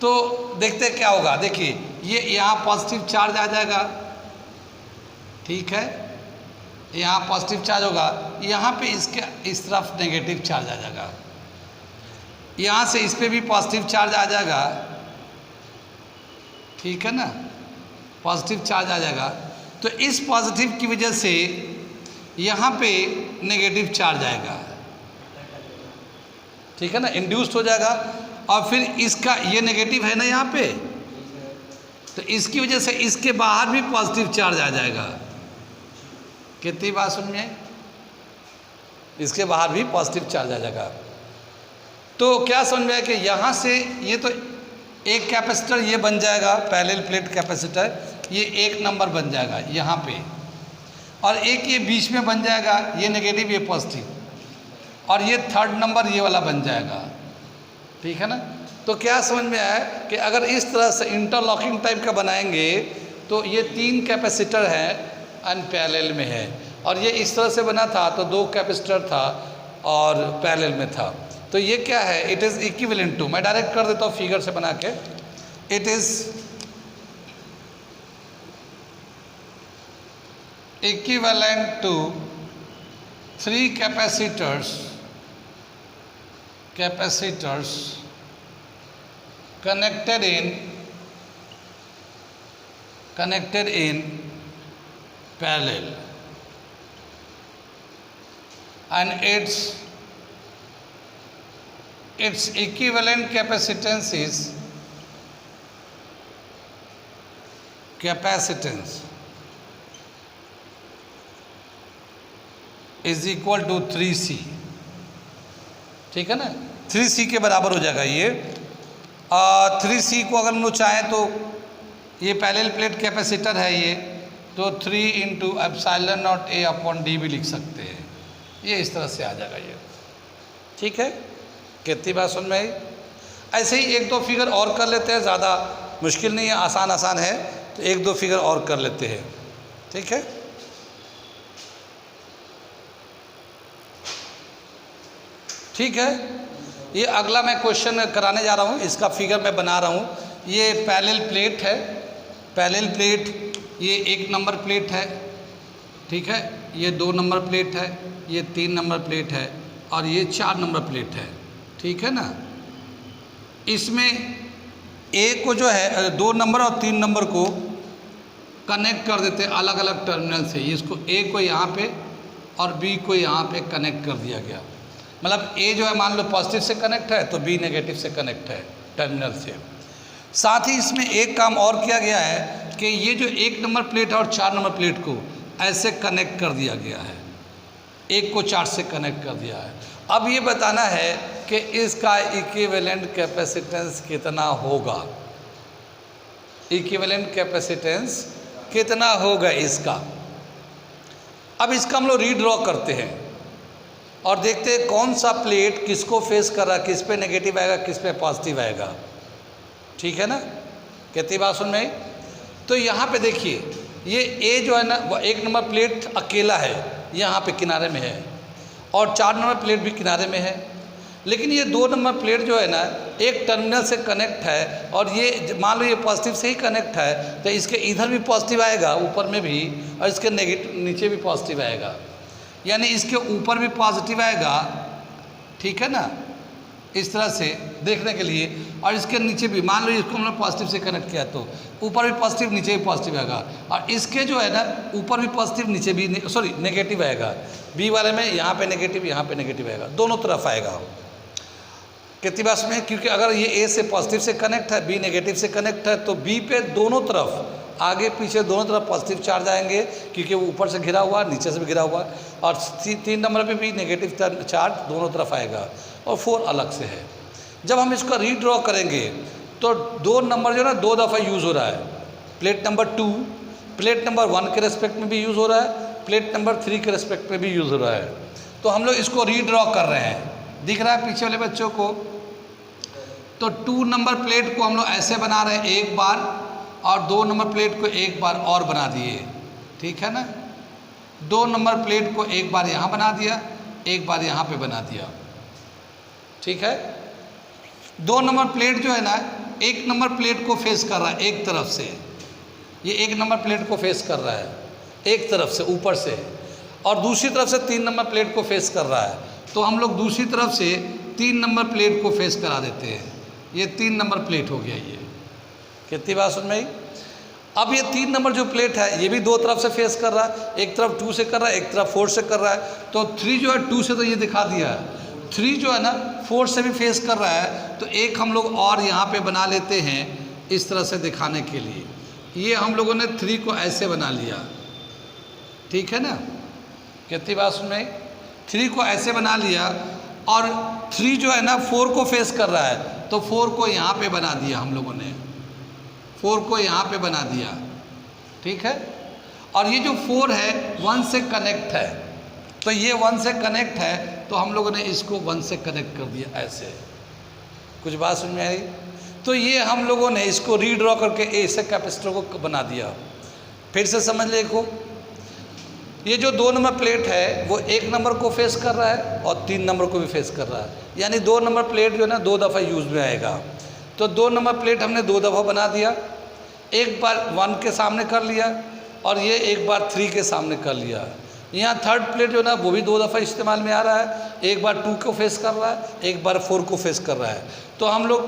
तो देखते हैं क्या होगा। देखिए ये यहाँ पॉजिटिव चार्ज आ जाएगा, ठीक है, यहाँ पॉजिटिव चार्ज होगा, यहाँ पे इसके इस तरफ नेगेटिव चार्ज आ जाएगा। यहाँ से इस पे भी पॉजिटिव चार्ज आ जाएगा, ठीक है ना, पॉजिटिव चार्ज आ जाएगा। तो इस पॉजिटिव की वजह से यहाँ पे नेगेटिव चार्ज आएगा, ठीक है ना, इंड्यूस्ड हो जाएगा। और फिर इसका ये नेगेटिव है ना यहाँ पे, तो इसकी वजह से इसके बाहर भी पॉजिटिव चार्ज आ जाएगा। कितनी बात समझ में? इसके बाहर भी पॉजिटिव चार्ज आ जाएगा। तो क्या समझ में आया कि यहाँ से ये तो एक कैपेसिटर ये बन जाएगा, पैरेलल प्लेट कैपेसिटर, ये एक नंबर बन जाएगा यहाँ पे, और एक ये बीच में बन जाएगा, ये नेगेटिव ये पॉजिटिव, और ये थर्ड नंबर ये वाला बन जाएगा, ठीक है ना। तो क्या समझ में आया कि अगर इस तरह से इंटरलॉकिंग टाइप का बनाएंगे तो ये 3 कैपेसिटर हैं एंड पैरेलल में है, और ये इस तरह से बना था तो 2 कैपेसिटर था और पैरेलल में था। तो ये क्या है, इट इज़ इक्विवेलेंट टू, मैं डायरेक्ट कर देता हूँ फिगर से बना के, it is equivalent to 3 capacitors connected in parallel, and its equivalent capacitance is equal to 3C, ठीक है ना, 3C के बराबर हो जाएगा ये। 3C को अगर हम लोग चाहें तो ये पैरेलल प्लेट कैपेसिटर है ये, तो 3 into epsilon naught A upon D भी लिख सकते हैं, ये इस तरह से आ जाएगा ये, ठीक है। कितनी बात सुन में आई? ऐसे ही 1-2 फिगर और कर लेते हैं, ज़्यादा मुश्किल नहीं है, आसान है, तो 1-2 फिगर और कर लेते हैं, ठीक है। ठीक है, ये अगला मैं क्वेश्चन कराने जा रहा हूँ, इसका फिगर मैं बना रहा हूँ। ये पैरेलल प्लेट है, पैरेलल प्लेट, ये 1 नंबर प्लेट है, ठीक है, ये 2 नंबर प्लेट है, ये 3 नंबर प्लेट है, और ये 4 नंबर प्लेट है, ठीक है ना। इसमें ए को जो है 2 नंबर और 3 नंबर को कनेक्ट कर देते हैं अलग अलग टर्मिनल से। इसको ए को यहाँ पे और बी को यहाँ पे कनेक्ट कर दिया गया, मतलब ए जो है मान लो पॉजिटिव से कनेक्ट है तो बी नेगेटिव से कनेक्ट है टर्मिनल से। साथ ही इसमें एक काम और किया गया है कि ये जो 1 नंबर प्लेट है और 4 नंबर प्लेट को ऐसे कनेक्ट कर दिया गया है, 1 को 4 से कनेक्ट कर दिया है। अब ये बताना है कि इसका इक्विवेलेंट कैपेसिटेंस कितना होगा, इक्विवेलेंट कैपेसिटेंस कितना होगा इसका। अब इसका हम लोग रीड्रॉ करते हैं और देखते हैं कौन सा प्लेट किसको फेस कर रहा है, किस पे नेगेटिव आएगा, किस पे पॉजिटिव आएगा, ठीक है ना। कितनी बात सुन में आई? तो यहाँ पे देखिए, ये ए जो है ना वो 1 नंबर प्लेट अकेला है, यहाँ पे किनारे में है, और 4 नंबर प्लेट भी किनारे में है। लेकिन ये 2 नंबर प्लेट जो है ना एक टर्मिनल से कनेक्ट है, और ये मान लो ये पॉजिटिव से ही कनेक्ट है, तो इसके इधर भी पॉजिटिव आएगा ऊपर में भी, और इसके नेगेटिव नीचे भी पॉजिटिव आएगा, यानी इसके ऊपर भी पॉजिटिव आएगा, ठीक है ना, इस तरह से देखने के लिए। और इसके नीचे भी मान लो इसको हमने पॉजिटिव से कनेक्ट किया तो ऊपर भी पॉजिटिव नीचे भी पॉजिटिव आएगा, और इसके जो है ना ऊपर भी पॉजिटिव नीचे भी नेगेटिव आएगा। बी वाले में यहाँ पे नेगेटिव यहाँ पे नेगेटिव आएगा, दोनों तरफ आएगा। कितनी बात में? क्योंकि अगर ये ए से पॉजिटिव से कनेक्ट है, बी नेगेटिव से कनेक्ट है, तो बी पे दोनों तरफ आगे पीछे दोनों तरफ पॉजिटिव चार्ज आएंगे, क्योंकि वो ऊपर से घिरा हुआ नीचे से भी घिरा हुआ, और 3 नंबर पे भी नेगेटिव चार्ज दोनों तरफ आएगा, और 4 अलग से है। जब हम इसको रीड्रॉ करेंगे तो 2 नंबर जो है ना 2 दफ़ा यूज़ हो रहा है, प्लेट नंबर 2 प्लेट नंबर 1 के रेस्पेक्ट में भी यूज़ हो रहा है, प्लेट नंबर 3 के रेस्पेक्ट में भी यूज़ हो रहा है। तो हम लोग इसको रीड्रॉ कर रहे हैं, दिख रहा है पीछे वाले बच्चों को। तो 2 नंबर प्लेट को हम लोग ऐसे बना रहे हैं एक बार, और 2 नंबर प्लेट को एक बार और बना दिए, ठीक है ना। 2 नंबर प्लेट को एक बार यहाँ बना दिया, एक बार यहाँ पे बना दिया, ठीक है। 2 नंबर प्लेट जो है ना 1 नंबर प्लेट को फेस कर रहा है एक तरफ से, ये 1 नंबर प्लेट को फेस कर रहा है एक तरफ से ऊपर से, और दूसरी तरफ से 3 नंबर प्लेट को फेस कर रहा है। तो हम लोग दूसरी तरफ से 3 नंबर प्लेट को फेस करा देते हैं। ये 3 नंबर प्लेट हो गया। ये कितनी बात समझ में आई? अब ये 3 नंबर जो प्लेट है ये भी दो तरफ से फेस कर रहा है, एक तरफ 2 से कर रहा है, एक तरफ 4 से कर रहा है। तो 3 जो है 2 से तो ये दिखा दिया है, 3 जो है ना 4 से भी फेस कर रहा है। तो एक हम लोग और यहाँ पे बना लेते हैं इस तरह से दिखाने के लिए। ये हम लोगों ने 3 को ऐसे बना लिया, ठीक है ना? कितनी बात समझ में आई? 3 को ऐसे बना लिया और 3 जो है ना 4 को फेस कर रहा है, तो 4 को यहाँ पे बना दिया हम लोगों ने, 4 को यहाँ पे बना दिया, ठीक है। और ये जो 4 है 1 से कनेक्ट है, तो ये 1 से कनेक्ट है, तो हम लोगों ने इसको 1 से कनेक्ट कर दिया ऐसे। कुछ बात समझ में आई? तो ये हम लोगों ने इसको रीड्रॉ करके ए से कैपेसिटर को बना दिया। फिर से समझ देखो, ये जो 2 नंबर प्लेट है वो 1 नंबर को फेस कर रहा है और 3 नंबर को भी फेस कर रहा है, यानी 2 नंबर प्लेट जो है ना 2 दफ़ा यूज़ में आएगा। तो 2 नंबर प्लेट हमने 2 दफ़ा बना दिया, एक बार 1 के सामने कर लिया और ये एक बार 3 के सामने कर लिया। यहाँ थर्ड प्लेट जो है ना वो भी 2 दफ़ा इस्तेमाल में आ रहा है, एक बार 2 को फेस कर रहा है, एक बार 4 को फेस कर रहा है। तो हम लोग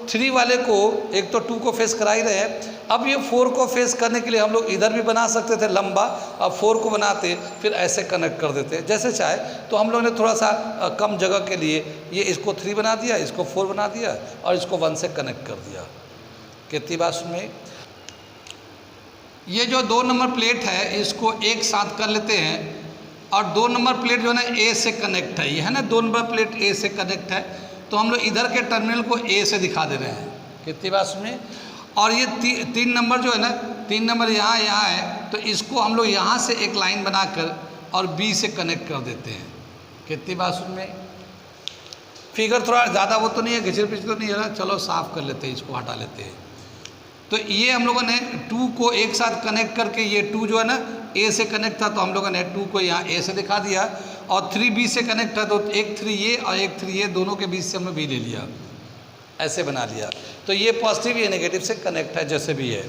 3 वाले को एक तो 2 को फेस करा ही रहे हैं, अब ये 4 को फेस करने के लिए हम लोग इधर भी बना सकते थे लंबा, अब 4 को बनाते फिर ऐसे कनेक्ट कर देते जैसे चाहे। तो हम लोग ने थोड़ा सा कम जगह के लिए ये इसको 3 बना दिया, इसको 4 बना दिया और इसको 1 से कनेक्ट कर दिया। कितनी बात सुनिए, ये जो 2 नंबर प्लेट है इसको एक साथ कर लेते हैं और 2 नंबर प्लेट जो है ना ए से कनेक्ट है, ये है ना 2 नंबर प्लेट ए से कनेक्ट है, तो हम लोग इधर के टर्मिनल को ए से दिखा दे रहे हैं। कितनी बात सुनिए, और ये 3 नंबर जो है ना 3 नंबर यहाँ है, तो इसको हम लोग यहाँ से एक लाइन बनाकर और बी से कनेक्ट कर देते हैं। कितनी बात सुन में, फिगर थोड़ा ज़्यादा वो तो नहीं है, घिचर पिचर तो नहीं है ना, चलो साफ कर लेते हैं, इसको हटा लेते हैं। तो ये हम लोगों ने 2 को एक साथ कनेक्ट करके, ये 2 जो है ना ए से कनेक्ट था, तो हम लोगों ने 2 को यहाँ ए से दिखा दिया, और 3 बी से कनेक्ट था, तो एक 3 ये और एक 3 ये, दोनों के बीच से हमने बी ले लिया, ऐसे बना लिया। तो ये पॉजिटिव ये नेगेटिव से कनेक्ट है, जैसे भी है।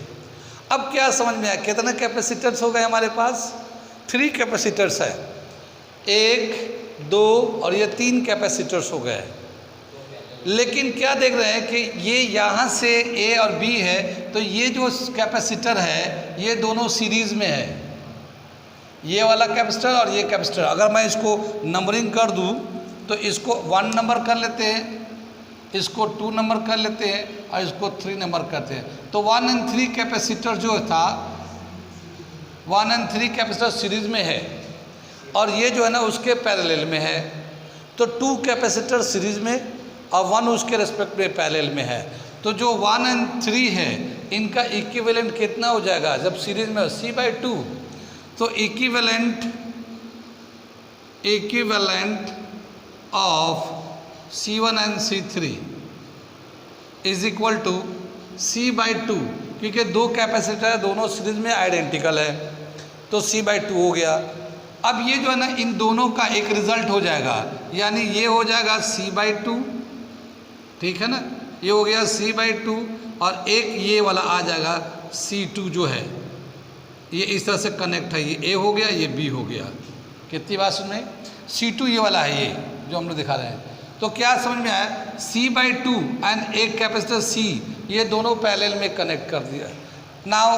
अब क्या समझ में आया, कितने कैपेसिटर्स हो गए हमारे पास? 3 कैपेसिटर्स है, 1 2 और ये 3 कैपेसिटर्स हो गए। लेकिन क्या देख रहे हैं कि ये यहाँ से ए और बी है, तो ये जो कैपेसिटर है ये दोनों सीरीज़ में है, ये वाला कैपेसिटर और ये कैपेसिटर। अगर मैं इसको नंबरिंग कर दूँ तो इसको 1 नंबर कर लेते हैं, इसको 2 नंबर कर लेते हैं और इसको 3 नंबर करते हैं। तो 1 और 3 कैपेसिटर जो था, 1 और 3 कैपेसिटर सीरीज़ में है और ये जो है ना उसके पैरेलल में है। तो 2 कैपेसिटर सीरीज़ में और 1 उसके रेस्पेक्ट में पैरेलल में है। तो जो 1 और 3 है इनका इक्विवेलेंट कितना हो जाएगा जब सीरीज़ में C/2? तो equivalent of C1 and C3 is equal to C/2, क्योंकि 2 कैपेसिटर है, दोनों सीरीज में आइडेंटिकल है, तो C/2 हो गया। अब ये जो है ना इन दोनों का एक रिजल्ट हो जाएगा, यानी ये हो जाएगा C/2, ठीक है ना, ये हो गया C/2 और एक ये वाला आ जाएगा C2 जो है, ये इस तरह से कनेक्ट है, ये A हो गया, ये B हो गया। कितनी बात सुन में, C2 ये वाला है, ये जो हम लोग दिखा रहे हैं। तो क्या समझ में आया, C/2 एंड एक कैपेसिटर C, ये दोनों पैरेलल में कनेक्ट कर दिया। Now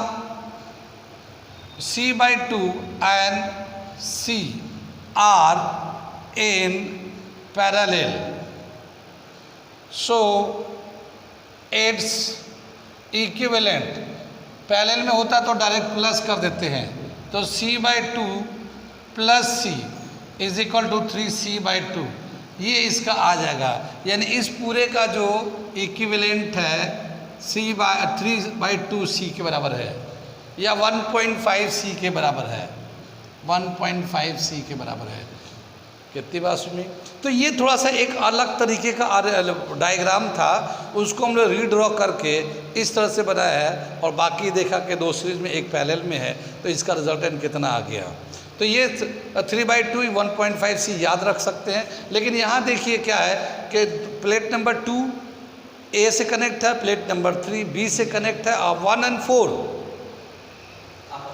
C/2 and C are in parallel, so it's equivalent. Parallel में होता तो डायरेक्ट प्लस कर देते हैं, तो C/2 plus C is equal to 3C/2, ये इसका आ जाएगा। यानी इस पूरे का जो इक्विवेलेंट है C/3/2C के बराबर है, या 1.5C के बराबर है, 1.5C के बराबर है। कितनी बात सुनी। तो ये थोड़ा सा एक अलग तरीके का डायग्राम था, उसको हम लोग रीड्रॉ करके इस तरह से बनाया है, और बाकी देखा कि 2 सीरीज में एक पैरेलल में है, तो इसका रिजल्टेंट कितना आ गया। तो ये 3/2 1.5C याद रख सकते हैं। लेकिन यहाँ देखिए क्या है कि प्लेट नंबर 2 A से कनेक्ट है, प्लेट नंबर 3 B से कनेक्ट है, और 1 और 4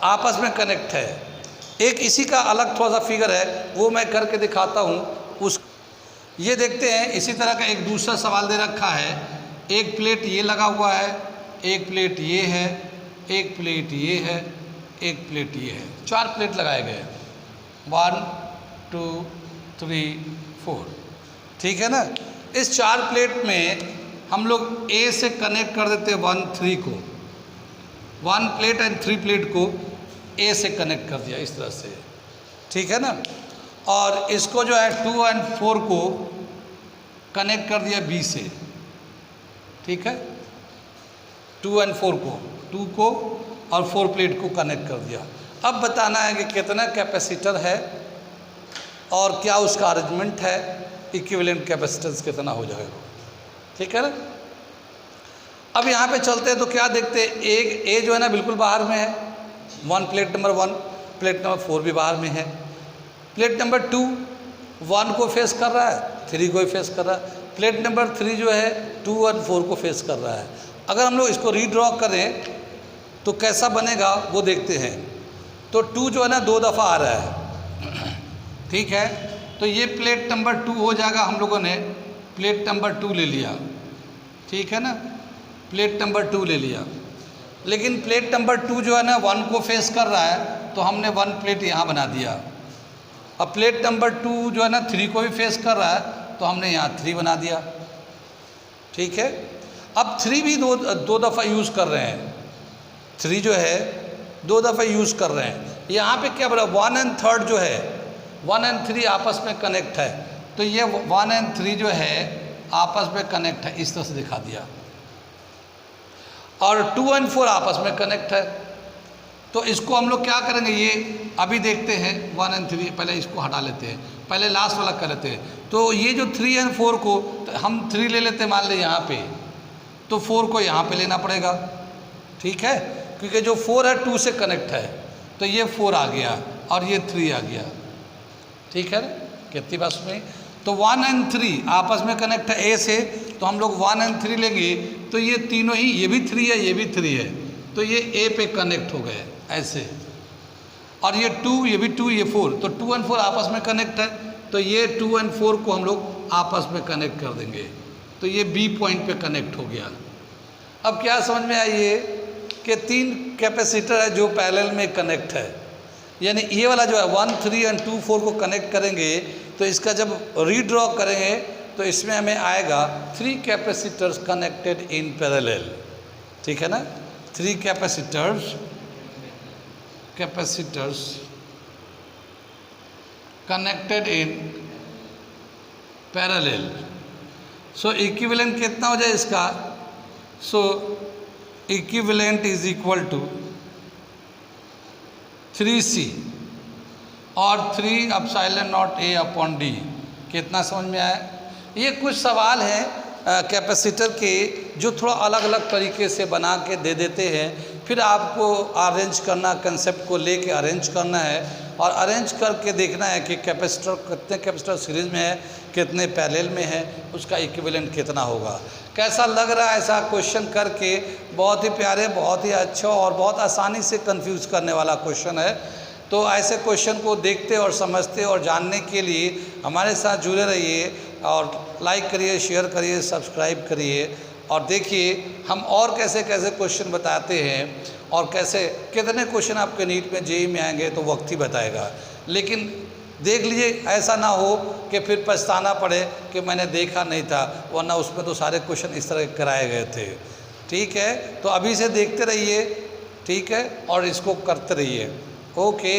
आपस में कनेक्ट है। एक इसी का अलग थोड़ा सा फिगर है, वो मैं करके दिखाता हूँ। उस ये देखते हैं इसी तरह का एक दूसरा सवाल दे रखा है, एक प्लेट ये लगा हुआ है, एक प्लेट ये है, एक प्लेट ये है, एक प्लेट ये है, 4 प्लेट लगाए गए हैं, 1 2 3 4, ठीक है ना। इस 4 प्लेट में हम लोग ए से कनेक्ट कर देते हैं 1 3 को, 1 प्लेट एंड 3 प्लेट को ए से कनेक्ट कर दिया इस तरह से, ठीक है ना। और इसको जो है 2 और 4 को कनेक्ट कर दिया बी से, ठीक है, 2 और 4 को, 2 को और 4 प्लेट को कनेक्ट कर दिया। अब बताना है कि कितना कैपेसिटर है और क्या उसका अरेंजमेंट है, इक्विवेलेंट कैपेसिटेंस कितना हो जाएगा, ठीक है ना। अब यहाँ पे चलते हैं तो क्या देखते हैं, एक ए जो है ना बिल्कुल बाहर में है, 1 प्लेट नंबर 1, प्लेट नंबर 4 भी बाहर में है, प्लेट नंबर 2 1 को फेस कर रहा है, 3 को भी फेस कर रहा है, प्लेट नंबर 3 जो है 2 और 4 को फेस कर रहा है। अगर हम लोग इसको रीड्रॉ करें तो कैसा बनेगा वो देखते हैं। तो 2 जो है ना 2 दफ़ा आ रहा है, ठीक है, तो ये प्लेट नंबर 2 हो जाएगा, हम लोगों ने प्लेट नंबर 2 ले लिया, ठीक है ना, प्लेट नंबर 2 ले लिया। लेकिन प्लेट नंबर 2 जो है ना 1 को फेस कर रहा है, तो हमने 1 प्लेट यहाँ बना दिया। अब प्लेट नंबर 2 जो है ना 3 को भी फेस कर रहा है, तो हमने यहाँ 3 बना दिया, ठीक है। अब 3 भी दो दफ़ा यूज़ कर रहे हैं, 3 जो है 2 दफ़ा यूज़ कर रहे हैं। यहाँ पे क्या बोला, 1 और 3 जो है, 1 और 3 आपस में कनेक्ट है, तो ये 1 और 3 जो है आपस में कनेक्ट है, इस तरह से दिखा दिया। और 2 और 4 आपस में कनेक्ट है, तो इसको हम लोग क्या करेंगे, ये अभी देखते हैं 1 और 3, पहले इसको हटा लेते हैं, पहले लास्ट वाला कर लेते हैं। तो ये जो 3 और 4 को तो हम 3 ले लेते हैं, मान लें यहाँ पे, तो 4 को यहाँ पे लेना पड़ेगा, ठीक है, क्योंकि जो 4 है 2 से कनेक्ट है, तो ये 4 आ गया और ये 3 आ गया, ठीक है, कितनी बात में। तो 1 और 3 आपस में कनेक्ट है ए से, तो हम लोग 1 और 3 लेंगे, तो ये तीनों ही, ये भी 3 है, ये भी 3 है, तो ये ए पे कनेक्ट हो गए ऐसे। और ये 2, ये भी 2, ये 4, तो 2 और 4 आपस में कनेक्ट है, तो ये 2 और 4 को हम लोग आपस में कनेक्ट कर देंगे, तो ये बी पॉइंट पे कनेक्ट हो गया। अब क्या समझ में आई ये कि 3 कैपेसिटर है जो पैरेलल में कनेक्ट है, यानी ये वाला जो है 1 3 और 2 4 को कनेक्ट करेंगे, तो इसका जब रीड्रॉ करेंगे तो इसमें हमें आएगा 3 कैपेसिटर्स कनेक्टेड इन पैरेलल, ठीक है ना, 3 capacitors connected in parallel. So equivalent कितना हो जाए इसका, so equivalent is equal to 3C और 3 epsilon naught A upon D। कितना समझ में आया। ये कुछ सवाल हैं कैपेसिटर के जो थोड़ा अलग अलग तरीके से बना के दे देते हैं, फिर आपको अरेंज करना, कंसेप्ट को लेके अरेंज करना है और अरेंज करके देखना है कि कैपेसिटर कितने कैपेसिटर सीरीज़ में है, कितने पैरेलल में है, उसका इक्विवेलेंट कितना होगा। कैसा लग रहा है ऐसा क्वेश्चन करके, बहुत ही प्यारे, बहुत ही अच्छा और बहुत आसानी से कंफ्यूज करने वाला क्वेश्चन है। तो ऐसे क्वेश्चन को देखते और समझते और जानने के लिए हमारे साथ जुड़े रहिए और लाइक करिए, शेयर करिए, सब्सक्राइब करिए और देखिए हम और कैसे कैसे क्वेश्चन बताते हैं और कैसे कितने क्वेश्चन आपके नीट में जेईई में आएंगे तो वक्त ही बताएगा। लेकिन देख लीजिए ऐसा ना हो कि फिर पछताना पड़े कि मैंने देखा नहीं था, वरना उसमें तो सारे क्वेश्चन इस तरह कराए गए थे। ठीक है, तो अभी से देखते रहिए, ठीक है, और इसको करते रहिए। ओके।